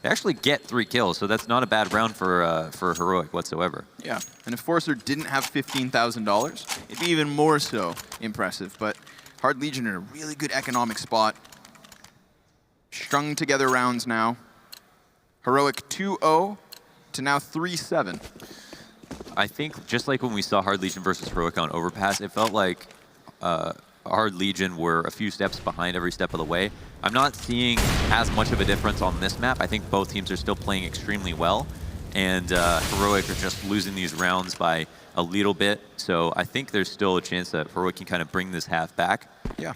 They actually get 3 kills, so that's not a bad round for Heroic whatsoever. Yeah, and if Forcer didn't have $15,000, it'd be even more so impressive. But Hard Legion in a really good economic spot. Strung together rounds now. Heroic 2-0 to now 3-7. I think just like when we saw Hard Legion versus Heroic on Overpass, it felt like Hard Legion were a few steps behind every step of the way. I'm not seeing as much of a difference on this map. I think both teams are still playing extremely well, and Heroic are just losing these rounds by a little bit. So I think there's still a chance that Heroic can kind of bring this half back. Yeah.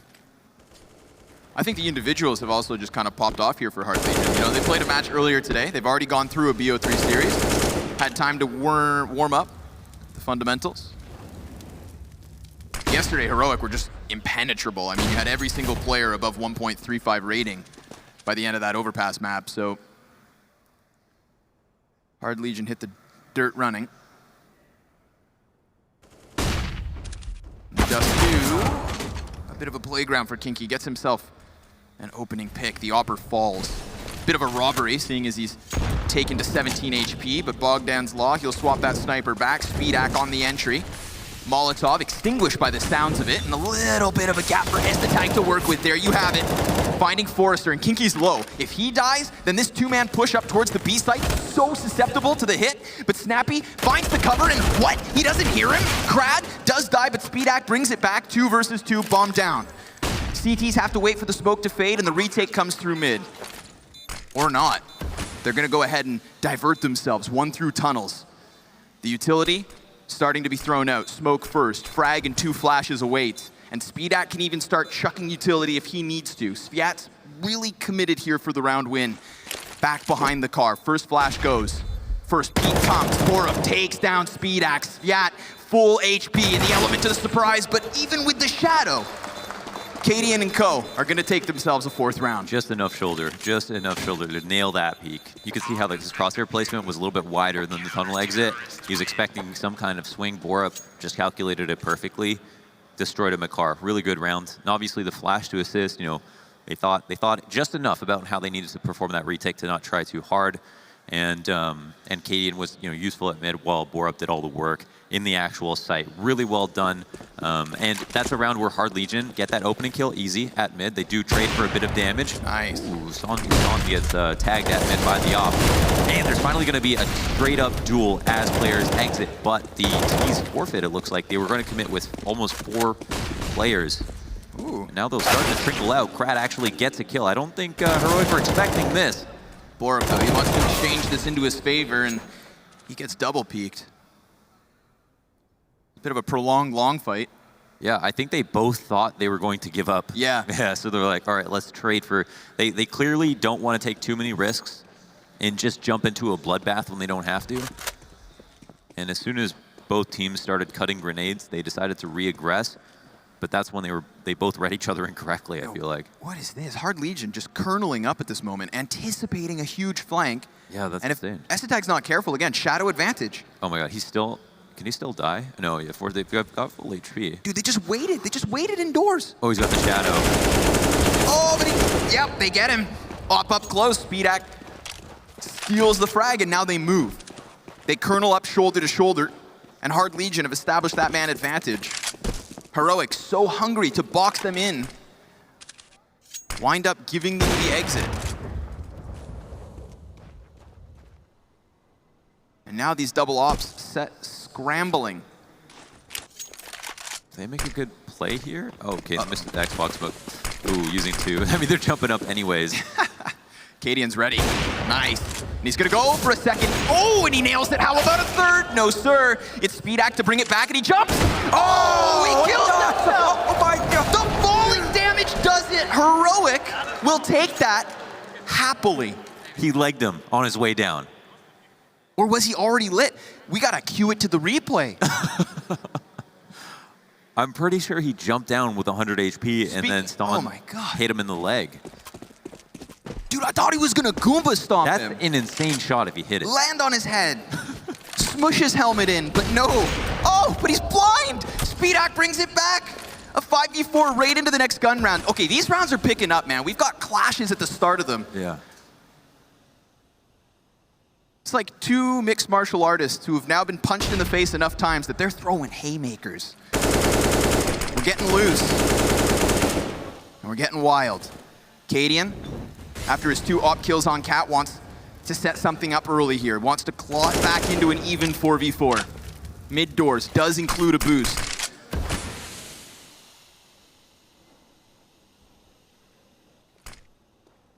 I think the individuals have also just kind of popped off here for Hard Legion. You know, they played a match earlier today. They've already gone through a BO3 series. Had time to warm up the fundamentals. Yesterday, Heroic were just impenetrable. I mean, you had every single player above 1.35 rating by the end of that Overpass map. So Hard Legion hit the dirt running. Dust 2. A bit of a playground for Kinky. Gets himself an opening pick. The Opper falls. Bit of a robbery, seeing as he's taken to 17 HP, but Bogdan's Law, he'll swap that sniper back. Speedak on the entry. Molotov extinguished by the sounds of it, and a little bit of a gap for Estetag to work with. There you have it. Finding Forrester, and Kinky's low. If he dies, then this 2-man push up towards the B site, so susceptible to the hit, but Snappy finds the cover, and what? He doesn't hear him? Krad does die, but Speedak brings it back. 2 versus 2, bomb down. CTs have to wait for the smoke to fade, and the retake comes through mid. Or not. They're gonna go ahead and divert themselves, 1 through tunnels. The utility starting to be thrown out. Smoke first, frag and 2 flashes await. And Speedak can even start chucking utility if he needs to. Sviat's really committed here for the round win. Back behind the car, first flash goes. First peek comes, Borup takes down Speedak. Sviat, full HP, and the element to the surprise, but even with the shadow, Cadian and Co are gonna take themselves a 4th round. Just enough shoulder to nail that peak. You can see how his crosshair placement was a little bit wider than the tunnel exit. He was expecting some kind of swing. Borup just calculated it perfectly. Destroyed a Makar. Really good round. And obviously the flash to assist, you know, they thought just enough about how they needed to perform that retake to not try too hard. And Cadian was, you know, useful at mid while Borup did all the work in the actual site. Really well done. And that's a round where Hard Legion get that opening kill easy at mid. They do trade for a bit of damage. Nice. Ooh, Son gets tagged at mid by the op. And there's finally going to be a straight up duel as players exit. But the T's forfeit, it looks like. They were going to commit with almost 4 players. Ooh. And now they'll start to trickle out. Krad actually gets a kill. I don't think Heroic were expecting this. Borup, though, he wants to exchange this into his favor, and he gets double peeked. Bit of a prolonged long fight. Yeah, I think they both thought they were going to give up. Yeah. Yeah, so they're like, all right, let's trade for... They clearly don't want to take too many risks and just jump into a bloodbath when they don't have to. And as soon as both teams started cutting grenades, they decided to re-aggress. But that's when they both read each other incorrectly, I feel like. What is this? Hard Legion just kerneling up at this moment, anticipating a huge flank. Yeah, that's insane. And if Estetag's not careful, again, shadow advantage. Oh my god, he's still... Can he still die? No, yeah, they've got full HP. Dude, they just waited. They just waited indoors. Oh, he's got the shadow. Oh, but yep, they get him. Up close. Speedak steals the frag, and now they move. They kernel up shoulder to shoulder, and Hard Legion have established that man advantage. Heroic so hungry to box them in. Wind up giving them the exit. And now these double ops set scrambling. They make a good play here? Oh, okay, missed the Xbox smoke. Ooh, using 2. I mean, they're jumping up anyways. Cadian's ready. Nice. And he's gonna go for a second. Oh, and he nails it. How about a 3rd? No, sir. It's Speedak to bring it back, and he jumps. Oh, he kills himself. Oh my god. The falling damage does it. Heroic will take that happily. He legged him on his way down. Or was he already lit? We gotta cue it to the replay. I'm pretty sure he jumped down with 100 HP and then Ston hit him in the leg. Dude, I thought he was gonna Goomba stomp him. That's an insane shot if he hit it. Land on his head. Smush his helmet in, but no. Oh, but he's blind. Speedak brings it back. A 5v4 right into the next gun round. Okay, these rounds are picking up, man. We've got clashes at the start of them. Yeah. It's like two mixed martial artists who have now been punched in the face enough times that they're throwing haymakers. We're getting loose. And we're getting wild. Cadian, after his 2 op kills on Cat, wants to set something up early here. Wants to claw it back into an even 4v4. Mid doors does include a boost.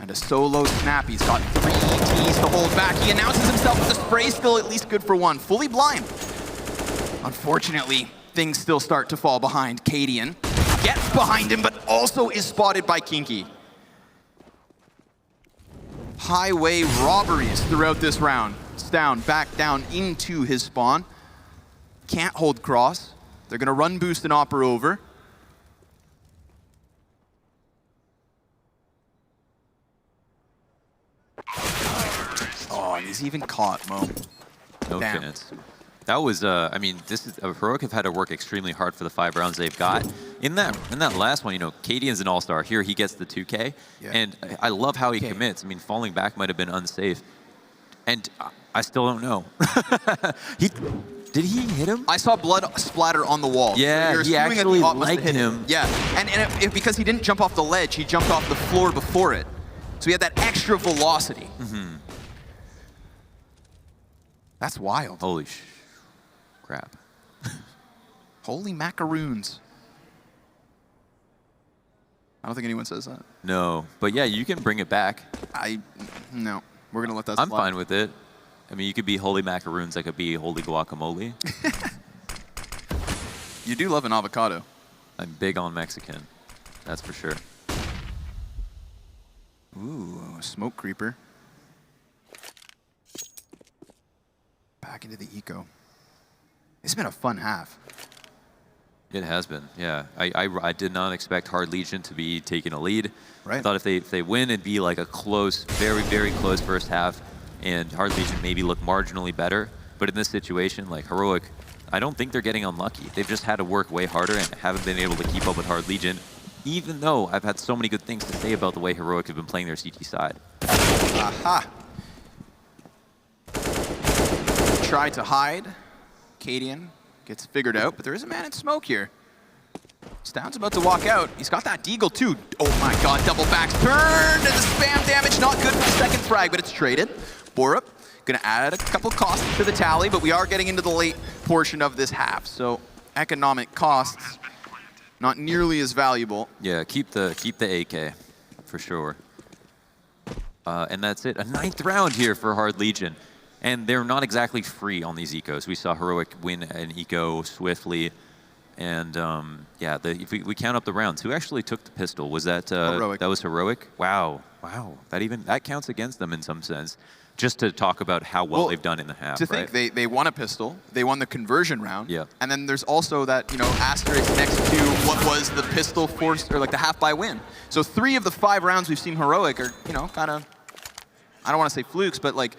And a solo snap. He's got 3 ETs to hold back. He announces himself with a spray, still at least good for 1. Fully blind. Unfortunately, things still start to fall behind. Cadian gets behind him, but also is spotted by Kinky. Highway robberies throughout this round. It's down, back down into his spawn. Can't hold cross. They're gonna run boost and Opera over. Oh, and he's even caught, Mo. No Damn. chance. That was, I mean, this is Heroic have had to work extremely hard for the 5 rounds they've got. In that last one, you know, Cadian's an all-star. Here he gets the 2K, Yeah. and I love how he commits. I mean, falling back might have been unsafe, and I still don't know. Did he hit him? I saw blood splatter on the wall. Yeah, so he assuming that actually the op must have liked hit him. Yeah, and because he didn't jump off the ledge, he jumped off the floor before it. So he had that extra velocity. Mm-hmm. That's wild. Holy crap. Holy macaroons. I don't think anyone says that. No, but yeah, you can bring it back. No, we're gonna let that I'm slide. fine with it. I mean, you could be holy macaroons, that could be holy guacamole. You do love an avocado. I'm big on Mexican, that's for sure. Ooh, smoke creeper. Back into the eco. It's been a fun half. It has been, yeah. I did not expect Hard Legion to be taking a lead. Right. I thought if they win, it'd be like a close, very, very close first half, and Hard Legion maybe look marginally better. But in this situation, like Heroic, I don't think they're getting unlucky. They've just had to work way harder and haven't been able to keep up with Hard Legion, even though I've had so many good things to say about the way Heroic have been playing their CT side. Aha. Try to hide. Cadian gets figured out, but there is a man in smoke here. Stound's about to walk out. He's got that deagle too. Oh my god, double backs turned, and the spam damage not good for the second frag, but it's traded. Borup gonna add a couple costs to the tally, but we are getting into the late portion of this half, so economic costs not nearly as valuable. Yeah, keep the AK for sure. And that's it. A 9th round here for Hard Legion. And they're not exactly free on these ecos. We saw Heroic win an eco swiftly. And yeah, if we count up the rounds, who actually took the pistol? Was that Heroic? That was Heroic? Wow. That counts against them in some sense. Just to talk about how well they've done in the half. To think they won a pistol, they won the conversion round, yeah. And then there's also that asterisk next to what was the pistol force or like the half by win. So 3 of the 5 rounds we've seen Heroic are kind of, I don't want to say flukes, but like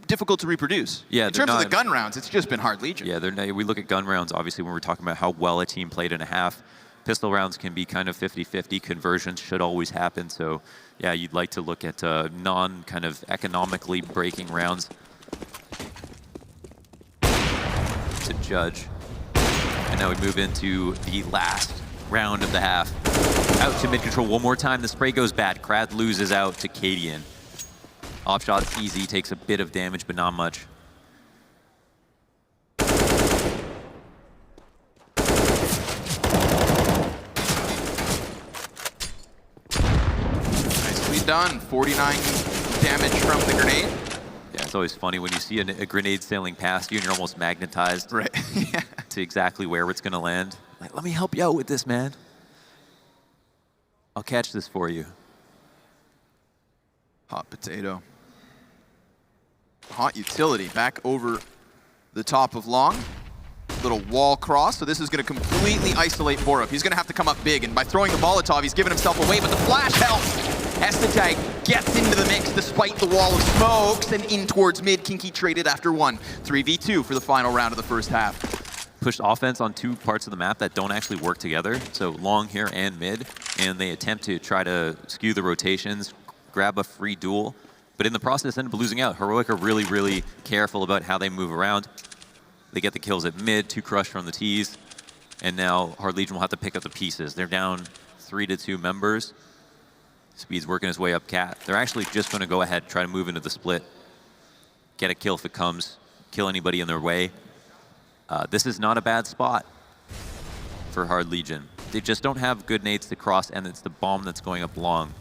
difficult to reproduce. Yeah, in terms of the gun rounds, it's just been Hard Legion. Yeah, we look at gun rounds obviously when we're talking about how well a team played in a half. Pistol rounds can be kind of 50-50. Conversions should always happen. So yeah, you'd like to look at non-kind of economically breaking rounds to judge. And now we move into the last round of the half. Out to mid-control one more time. The spray goes bad. Krad loses out to Cadian. Offshot's easy, takes a bit of damage, but not much. Nicely done. 49 damage from the grenade. Yeah, it's always funny when you see a grenade sailing past you and you're almost magnetized Right. Yeah. to exactly where it's going to land. Like, let me help you out with this, man. I'll catch this for you. Hot potato. Hot utility back over the top of long. Little wall cross, so this is going to completely isolate Borup. He's going to have to come up big, and by throwing the Molotov, he's giving himself away, but the flash helps. Estetag gets into the mix despite the wall of smokes, and in towards mid. Kinky traded after 1. 3v2 for the final round of the first half. push offense on two parts of the map that don't actually work together, so long here and mid, and they attempt to try to skew the rotations, grab a free duel, but in the process end up losing out. Heroic are really, really careful about how they move around. They get the kills at mid, 2 crush from the T's, and now Hard Legion will have to pick up the pieces. They're down 3-2 members. Speed's working his way up Cat. They're actually just going to go ahead, try to move into the split, get a kill if it comes, kill anybody in their way. This is not a bad spot for Hard Legion. They just don't have good nades to cross, and it's the bomb that's going up long.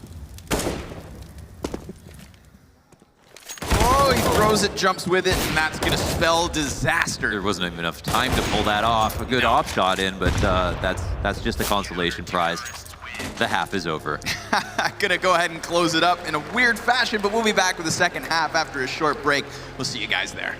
Oh, he throws it, jumps with it, and that's going to spell disaster. There wasn't even enough time to pull that off. A good op shot in, but that's just a consolation prize. The half is over. Gonna go ahead and close it up in a weird fashion, but we'll be back with the second half after a short break. We'll see you guys there.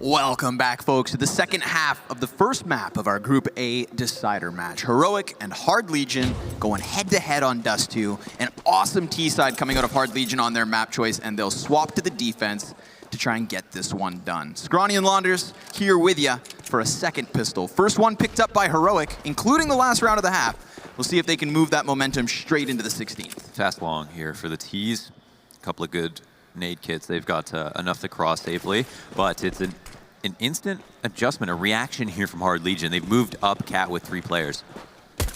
Welcome back, folks, to the second half of the first map of our Group A decider match. Heroic and Hard Legion going head-to-head on Dust 2. An awesome T-side coming out of Hard Legion on their map choice, and they'll swap to the defense to try and get this one done. Scrawny and Launders here with you for a second pistol. First one picked up by Heroic, including the last round of the half. We'll see if they can move that momentum straight into the 16th. Fast long here for the T's. A couple of good nade kits. They've got enough to cross safely, but it's an instant adjustment, a reaction here from Hard Legion. They've moved up Cat with 3 players.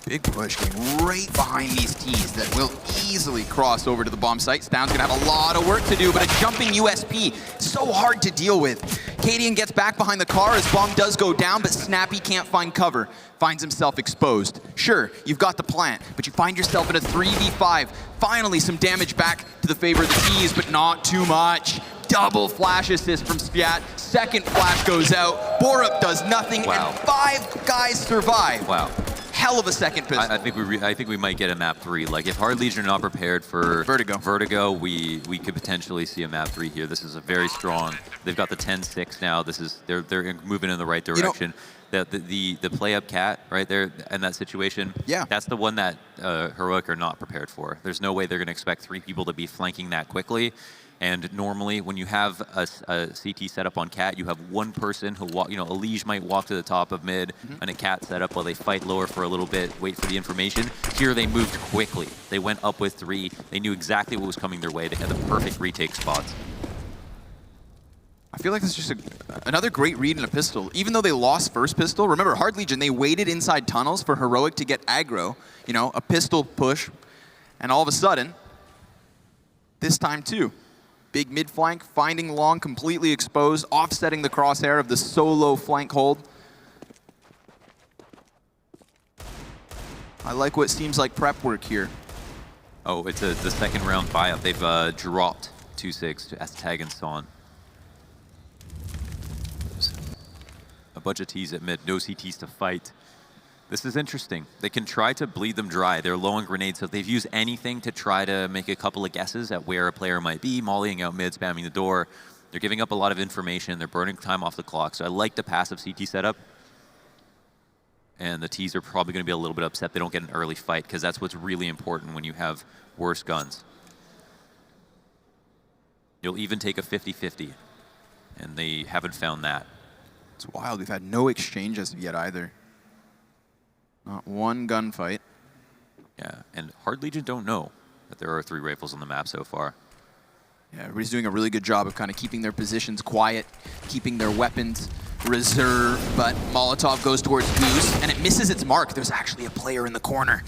Big push getting right behind these T's that will easily cross over to the bomb site. Stound's gonna have a lot of work to do, but a jumping USP, so hard to deal with. Cadian gets back behind the car as bomb does go down, but Snappy can't find cover. Finds himself exposed. Sure, you've got the plant, but you find yourself in a 3v5. Finally, some damage back to the favor of the T's, but not too much. Double flash assist from Spiat. Second flash goes out. Borup does nothing, Wow. and 5 guys survive. Wow. Hell of a second pistol. I think we might get a map 3. Like if Hard Legion are not prepared for Vertigo, we could potentially see a map 3 here. This is a very strong. They've got the 10-6 now. This is they're moving in the right direction. The play up Cat right there in that situation. Yeah. That's the one that Heroic are not prepared for. There's no way they're going to expect 3 people to be flanking that quickly. And normally, when you have a CT set up on Cat, you have one person who walk. You know, a Liege might walk to the top of mid, and a Cat set up while they fight lower for a little bit, wait for the information. Here, they moved quickly. They went up with 3. They knew exactly what was coming their way. They had the perfect retake spots. feel like it's just another great read in a pistol. Even though they lost first pistol, remember, Hard Legion, they waited inside tunnels for Heroic to get aggro. You know, a pistol push, and all of a sudden, this time too. Big mid flank, finding Long completely exposed, offsetting the crosshair of the solo flank hold. I like what seems like prep work here. Oh, it's the second round buyout. They've dropped 2-6 to Tag and Son. A bunch of T's at mid, no CTs to fight. This is interesting. They can try to bleed them dry. They're low on grenades, so they've used anything to try to make a couple of guesses at where a player might be, mollying out mid, spamming the door. They're giving up a lot of information. They're burning time off the clock. So I like the passive CT setup. And the T's are probably going to be a little bit upset they don't get an early fight, because that's what's really important when you have worse guns. You'll even take a 50-50, and they haven't found that. It's wild. We've had no exchange as of yet either. Not one gunfight. Yeah, and Hard Legion don't know that there are 3 rifles on the map so far. Yeah, everybody's doing a really good job of kind of keeping their positions quiet, keeping their weapons reserved, but Molotov goes towards Goose, and it misses its mark. There's actually a player in the corner.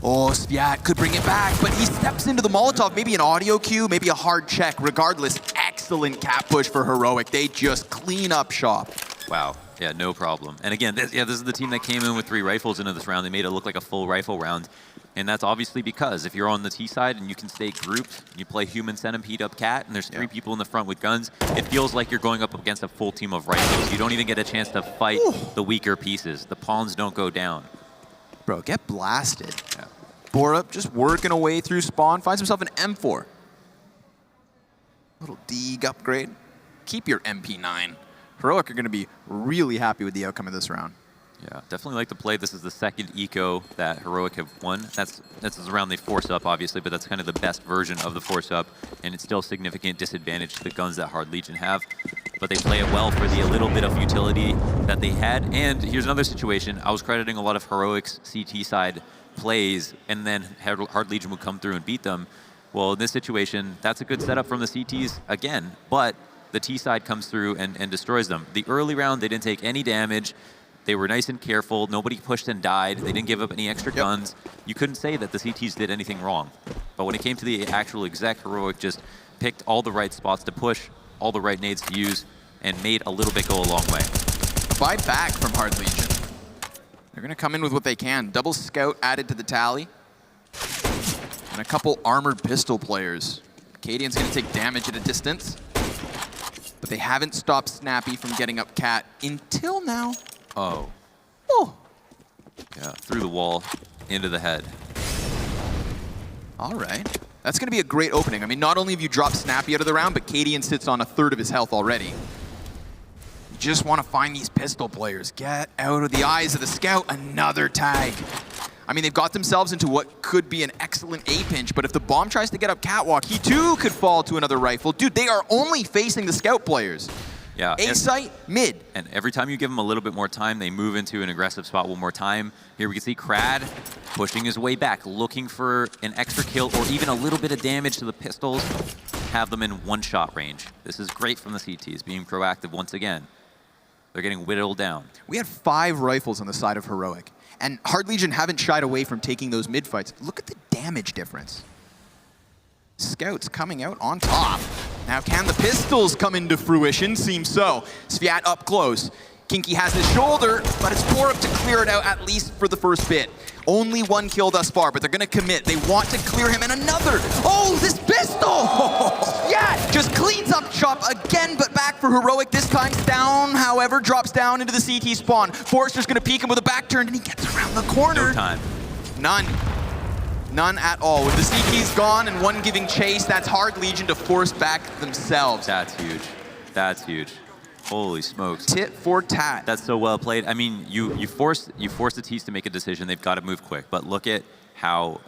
Oh, Sviat could bring it back, but he steps into the Molotov. Maybe an audio cue, maybe a hard check. Regardless, excellent cap push for Heroic. They just clean up shop. Wow. Yeah, no problem. And again, this is the team that came in with 3 rifles into this round. They made it look like a full rifle round. And that's obviously because if you're on the T side and you can stay grouped, you play Human Centipede up Cat, and there's 3 people in the front with guns, it feels like you're going up against a full team of rifles. You don't even get a chance to fight the weaker pieces. The pawns don't go down. Bro, get blasted. Yeah. Borup just working away through spawn, finds himself an M4. Little Deeg upgrade. Keep your MP9. Heroic are going to be really happy with the outcome of this round. Yeah, definitely like the play. This is the second eco that Heroic have won. That's the round they force up, obviously, but that's kind of the best version of the force up, and it's still a significant disadvantage to the guns that Hard Legion have. But they play it well for the little bit of utility that they had. And here's another situation. I was crediting a lot of Heroic's CT side plays, and then Hard Legion would come through and beat them. Well, in this situation, that's a good setup from the CTs again, but the T side comes through and destroys them. The early round, they didn't take any damage. They were nice and careful. Nobody pushed and died. They didn't give up any extra guns. You couldn't say that the CTs did anything wrong. But when it came to the actual exec, Heroic just picked all the right spots to push, all the right nades to use, and made a little bit go a long way. Buy back from Hard Legion. They're going to come in with what they can. Double scout added to the tally. And a couple armored pistol players. Acadian's going to take damage at a distance. But they haven't stopped Snappy from getting up Cat until now. Oh. Oh. Yeah, through the wall, into the head. All right. That's going to be a great opening. I mean, not only have you dropped Snappy out of the round, but Cadian sits on 1/3 of his health already. You just want to find these pistol players. Get out of the eyes of the scout. Another tag. I mean, they've got themselves into what could be an excellent A-pinch, but if the bomb tries to get up Catwalk, he too could fall to another rifle. Dude, they are only facing the scout players. Yeah. A-site, mid. And every time you give them a little bit more time, they move into an aggressive spot one more time. Here we can see Crad pushing his way back, looking for an extra kill or even a little bit of damage to the pistols, have them in one-shot range. This is great from the CTs, being proactive once again. They're getting whittled down. We had 5 rifles on the side of Heroic, and Hard Legion haven't shied away from taking those mid-fights. Look at the damage difference. Scouts coming out on top. Now, can the pistols come into fruition? Seems so. Sviat up close. Kinky has his shoulder, but it's Borup to clear it out, at least for the first bit. Only 1 kill thus far, but they're going to commit. They want to clear him, and another. Oh, this pistol! Yeah, just cleans up shop again, but back for Heroic. This time down, however, drops down into the CT spawn. Forrester's going to peek him with a back turn, and he gets around the corner. No time. None. None at all. With the CTs gone and 1 giving chase, that's Hard Legion to force back themselves. That's huge. That's huge. Holy smokes. Tit for tat. That's so well played. I mean, you force the T's to make a decision. They've got to move quick. But look at how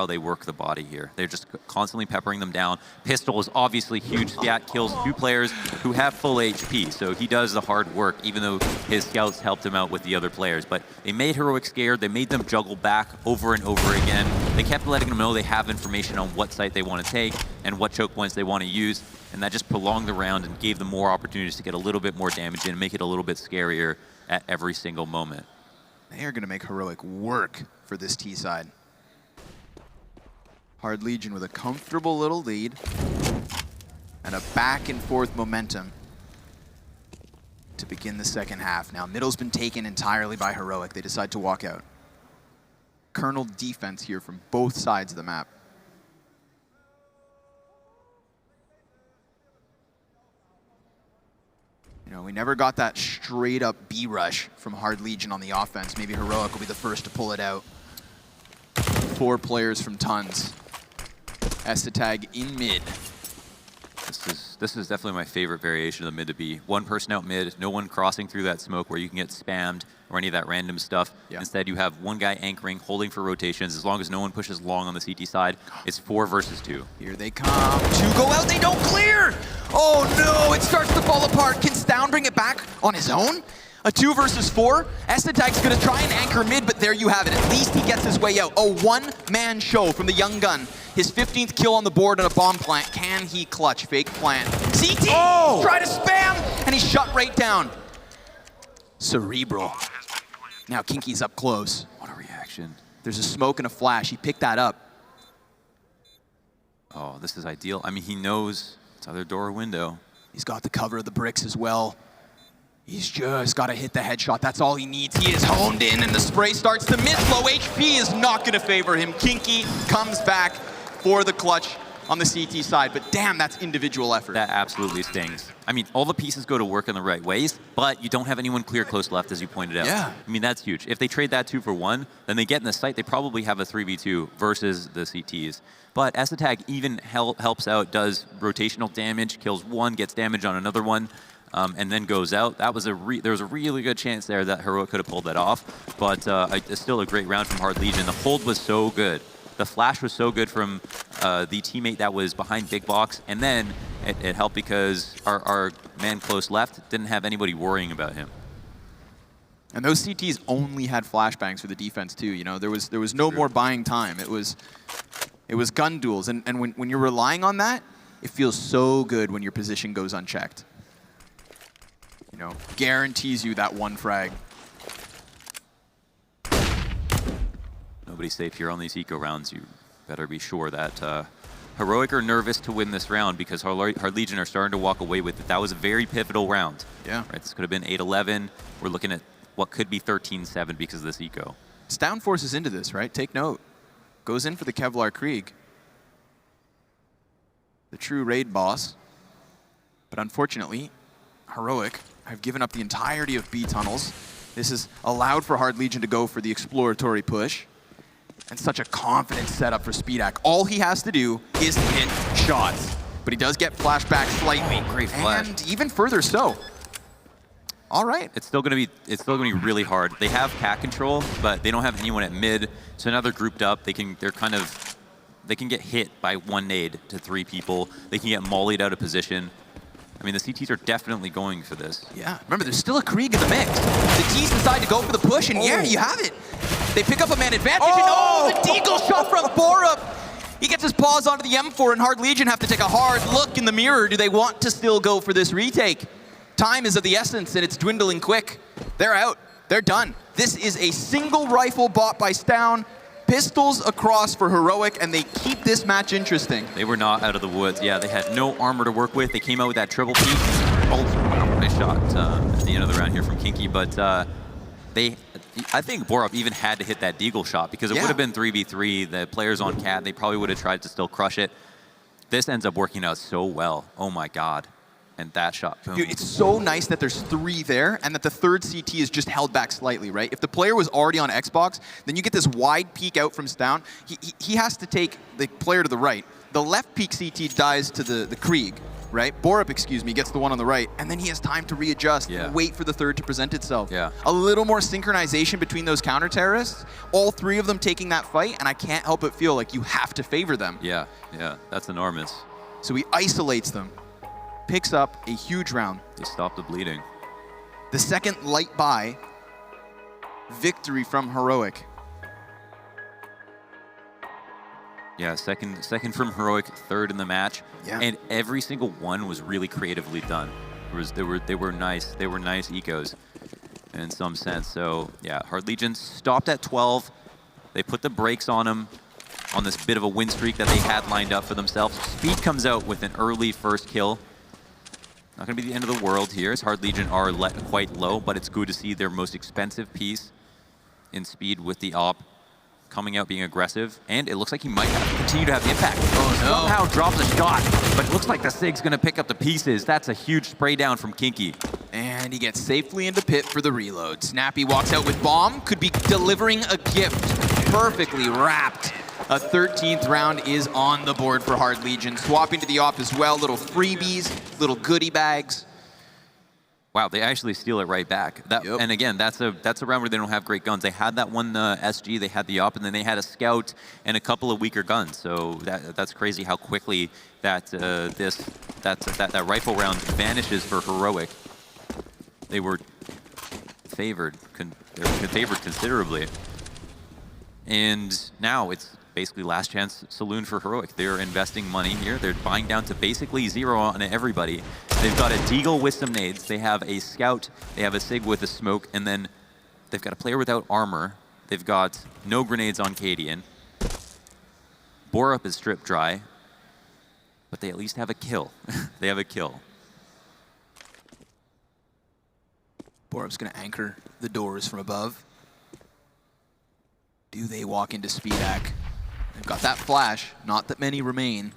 they work the body here. They're just constantly peppering them down. Pistol is obviously huge. Sviat kills 2 players who have full HP, so he does the hard work, even though his scouts helped him out with the other players. But they made Heroic scared. They made them juggle back over and over again. they kept letting them know they have information on what site they want to take and what choke points they want to use, and that just prolonged the round and gave them more opportunities to get a little bit more damage in and make it a little bit scarier at every single moment. They are going to make Heroic work for this T side. Hard Legion with a comfortable little lead and a back and forth momentum to begin the second half. Now, middle's been taken entirely by Heroic. They decide to walk out. Colonel defense here from both sides of the map. You know, we never got that straight up B rush from Hard Legion on the offense. Maybe Heroic will be the first to pull it out. 4 players from Tons. Estetag in mid. This is definitely my favorite variation of the mid to be. One person out mid, no one crossing through that smoke where you can get spammed or any of that random stuff. Yeah. Instead, you have one guy anchoring, holding for rotations. As long as no one pushes long on the CT side, it's 4 versus 2. Here they come. 2 go out, they don't clear! Oh no, it starts to fall apart. Can Stown bring it back on his own? A 2 versus 4. Estetag's gonna try and anchor mid, but there you have it. At least he gets his way out. A one-man show from the young gun. His 15th kill on the board on a bomb plant. Can he clutch? Fake plant. CT! Oh! Try to spam! And he's shut right down. Cerebral. Now Kinky's up close. What a reaction. There's a smoke and a flash. He picked that up. Oh, this is ideal. I mean, he knows it's either door or window. He's got the cover of the bricks as well. He's just got to hit the headshot. That's all he needs. He is honed in, and the spray starts to miss. Low HP is not going to favor him. Kinky comes back for the clutch on the CT side. But damn, that's individual effort. That absolutely stings. I mean, all the pieces go to work in the right ways, but you don't have anyone clear close left, as you pointed out. Yeah. I mean, that's huge. If they trade that 2 for 1, then they get in the site, they probably have a 3v2 versus the CTs. But Estetag even helps out, does rotational damage, kills one, gets damage on another one, and then goes out. That was there was a really good chance there that Heroic could have pulled that off, but still a great round from Hard Legion. The hold was so good. The flash was so good from the teammate that was behind Big Box, and then it helped because our man close left didn't have anybody worrying about him. And those CTs only had flashbangs for the defense too. You know, there was no more buying time. It was gun duels, and when you're relying on that, it feels so good when your position goes unchecked. You know, guarantees you that one frag. Nobody's safe here on these eco rounds. You better be sure that Heroic are nervous to win this round because Hard Legion are starting to walk away with it. That was a very pivotal round. Yeah. Right, this could have been 8-11. We're looking at what could be 13-7 because of this eco. Stown forces into this, right? Take note. Goes in for the Kevlar Krieg. The true raid boss. But unfortunately, Heroic have given up the entirety of B tunnels. This has allowed for Hard Legion to go for the exploratory push. And such a confident setup for Speedak. All he has to do is hit shots. But he does get flashback slightly. Oh, great flash. And even further so. All right. It's still gonna be really hard. They have cat control, but they don't have anyone at mid. So now they're grouped up. They can get hit by one nade to 3 people. They can get mollied out of position. I mean, the CTs are definitely going for this. Yeah, remember, there's still a Krieg in the mix. The T's decide to go for the push, and yeah, you have it. They pick up a man advantage, and the deagle shot from Borup. He gets his paws onto the M4, and Hard Legion have to take a hard look in the mirror. Do they want to still go for this retake? Time is of the essence, and it's dwindling quick. They're out. They're done. This is a single rifle bought by Stown. Pistols across for Heroic, and they keep this match interesting. They were not out of the woods. Yeah, they had no armor to work with. They came out with that triple peek. Oh, nice shot at the end of the round here from Kinky, but I think Borup even had to hit that deagle shot because it would have been 3v3. The players on cat, they probably would have tried to still crush it. This ends up working out so well. Oh my God. And that shot, boom. Dude, it's so nice that there's 3 there and that the third CT is just held back slightly, right? If the player was already on Xbox, then you get this wide peek out from Stown. He has to take the player to the right. The left peek CT dies to the Krieg, right? Borup, excuse me, gets the one on the right, and then he has time to readjust and wait for the third to present itself. Yeah. A little more synchronization between those counter-terrorists, all 3 of them taking that fight, and I can't help but feel like you have to favor them. Yeah, that's enormous. So he isolates them. Picks up a huge round. They stop the bleeding. The second light buy, victory from Heroic. Yeah, second from Heroic, third in the match. Yeah. And every single one was really creatively done. They were nice ecos in some sense. So yeah, Hard Legion stopped at 12. They put the brakes on them on this bit of a win streak that they had lined up for themselves. Speed comes out with an early first kill. Not going to be the end of the world here, as Hard Legion are quite low, but it's good to see their most expensive piece in Speed with the op coming out, being aggressive, and it looks like he might continue to have impact. Oh, no. Somehow drops a shot, but it looks like the Sig's going to pick up the pieces. That's a huge spray down from Kinky. And he gets safely into pit for the reload. Snappy walks out with bomb, could be delivering a gift. Perfectly wrapped. A 13th round is on the board for Hard Legion. Swapping to the op as well, little freebies, little goodie bags. Wow, they actually steal it right back. Yep. And again, that's a round where they don't have great guns. They had that one SG, they had the op, and then they had a scout and a couple of weaker guns. So that's crazy how quickly that rifle round vanishes for Heroic. They were favored. They were favored considerably. And now it's basically last chance saloon for Heroic. They're investing money here. They're buying down to basically 0 on everybody. They've got a Deagle with some nades. They have a scout. They have a Sig with a smoke. And then they've got a player without armor. They've got no grenades on Cadian. Borup is stripped dry. But they at least have a kill. They have a kill. Borup's going to anchor the doors from above. Do they walk into SpeedHack? They've got that flash. Not that many remain.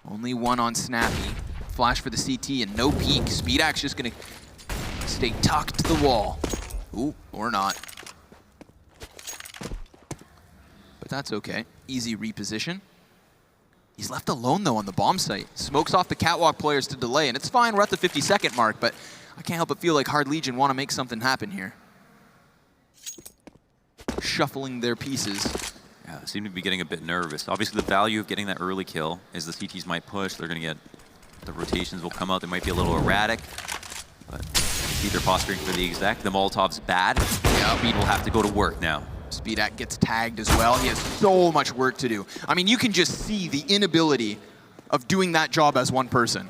Only one on Snappy. Flash for the CT and no peek. SpeedHack's just going to stay tucked to the wall. Ooh, or not. But that's okay. Easy reposition. He's left alone, though, on the bomb site. Smokes off the catwalk players to delay, and it's fine. We're at the 50-second mark, but I can't help but feel like Hard Legion want to make something happen here. Shuffling their pieces. Yeah, they seem to be getting a bit nervous. Obviously, the value of getting that early kill is the CTs might push. They're going to get, the rotations will come out. They might be a little erratic, but you see they're posturing for the exec. The Molotov's bad. Yeah, Speed will have to go to work now. SpeedHack gets tagged as well. He has so much work to do. I mean, you can just see the inability of doing that job as one person.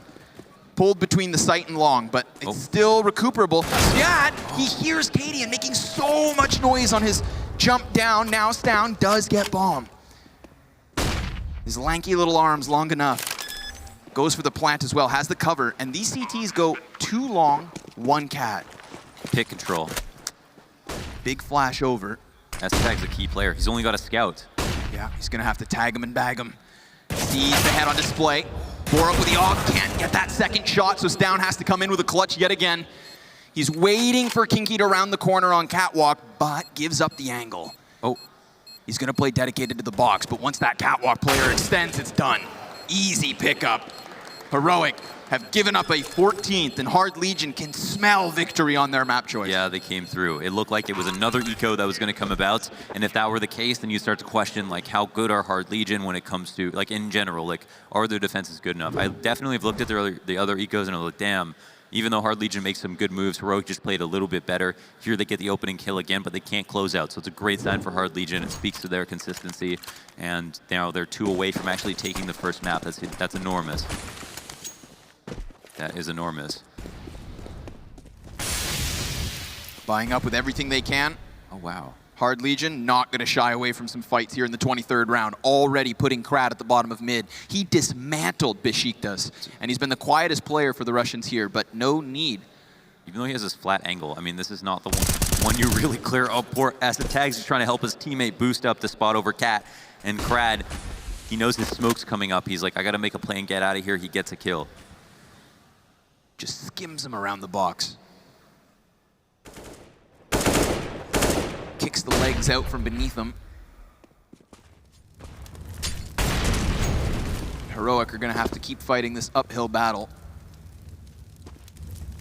Pulled between the sight and long, but it's still recuperable. Yeah, he hears Cadian making so much noise on his jump down, now down, does get bomb. His lanky little arms long enough. Goes for the plant as well, has the cover, and these CTs go 2 long, 1 cat. Pit control. Big flash over. S-Tag's a key player. He's only got a scout. Yeah, he's gonna have to tag him and bag him. Sees the head on display. Borup with the AUG, can't get that second shot, so Stown has to come in with a clutch yet again. He's waiting for Kinky to round the corner on catwalk, but gives up the angle. Oh, he's gonna play dedicated to the box, but once that catwalk player extends, it's done. Easy pickup. Heroic have given up a 14th, and Hard Legion can smell victory on their map choice. Yeah, they came through. It looked like it was another eco that was going to come about, and if that were the case, then you start to question, like, how good are Hard Legion when it comes to, like, in general, like, are their defenses good enough? I definitely have looked at the other ecos and I'm like, damn, even though Hard Legion makes some good moves, Heroic just played a little bit better. Here they get the opening kill again, but they can't close out, so it's a great sign for Hard Legion. It speaks to their consistency, and now they're 2 away from actually taking the first map. That's enormous. That is enormous. Buying up with everything they can. Oh, wow. Hard Legion not going to shy away from some fights here in the 23rd round. Already putting Krad at the bottom of mid. He dismantled Besiktas, and he's been the quietest player for the Russians here, but no need. Even though he has this flat angle, I mean, this is not the one you really clear. Oh, poor S-Tag's just trying to help his teammate boost up the spot over Cat. And Krad, he knows his smoke's coming up. He's like, I got to make a play and get out of here. He gets a kill. Just skims him around the box. Kicks the legs out from beneath him. Heroic are going to have to keep fighting this uphill battle.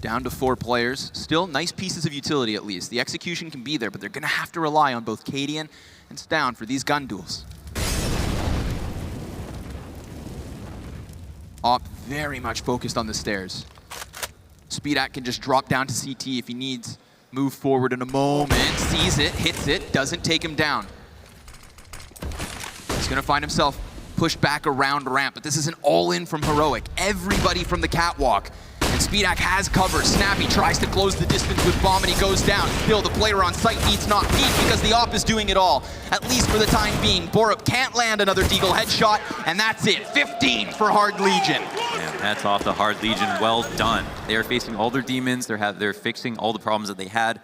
Down to 4 players. Still nice pieces of utility at least. The execution can be there, but they're going to have to rely on both Cadian and Stown for these gun duels. Op very much focused on the stairs. SpeedHack can just drop down to CT if he needs. Move forward in a moment, sees it, hits it, doesn't take him down. He's gonna find himself pushed back around ramp, but this is an all-in from Heroic. Everybody from the catwalk. And Speedak has cover. Snappy tries to close the distance with bomb, and he goes down. Still, the player on site needs not peek because the op is doing it all. At least for the time being. Borup can't land another Deagle headshot, and that's it. 15 for Hard Legion. Man, hats off to Hard Legion. Well done. They are facing all their demons. They're fixing all the problems that they had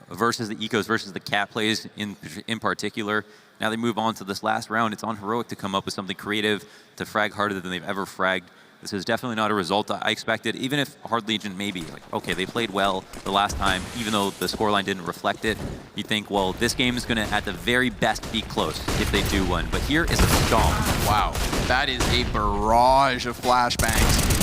versus the ecos, versus the cat plays in particular. Now they move on to this last round. It's on Heroic to come up with something creative to frag harder than they've ever fragged. This is definitely not a result I expected, even if Hard Legion maybe, like, okay, they played well the last time, even though the scoreline didn't reflect it. You think, well, this game is going to, at the very best, be close if they do win. But here is a stomp. Wow, that is a barrage of flashbangs.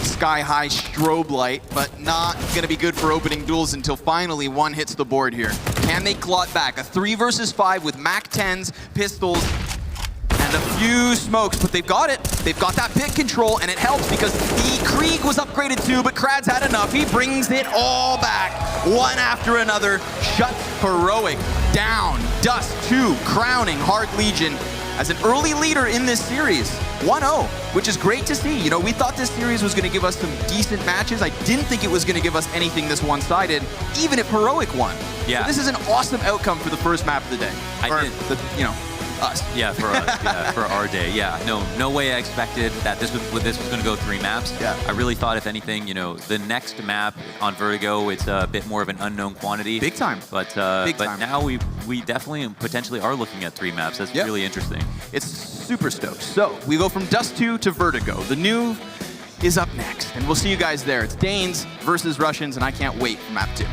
Sky-high strobe light, but not going to be good for opening duels until finally one hits the board here. Can they claw it back? A 3 versus 5 with MAC-10s, pistols, and a few smokes, but they've got it. They've got that pit control, and it helps because the Krieg was upgraded too, but Krad's had enough. He brings it all back, one after another. Shuts Heroic down. Dust 2, crowning Hard Legion as an early leader in this series. 1-0, which is great to see. You know, we thought this series was going to give us some decent matches. I didn't think it was going to give us anything this one-sided, even if Heroic won. Yeah. So this is an awesome outcome for the first map of the day. Us. Yeah, for us, yeah, for our day. Yeah, no way I expected that this was going to go 3 maps. Yeah. I really thought, if anything, you know, the next map on Vertigo, it's a bit more of an unknown quantity. Big time. But Big time. now we definitely and potentially are looking at 3 maps. That's really interesting. It's super stoked. So we go from Dust 2 to Vertigo. The new is up next, and we'll see you guys there. It's Danes versus Russians, and I can't wait for map 2.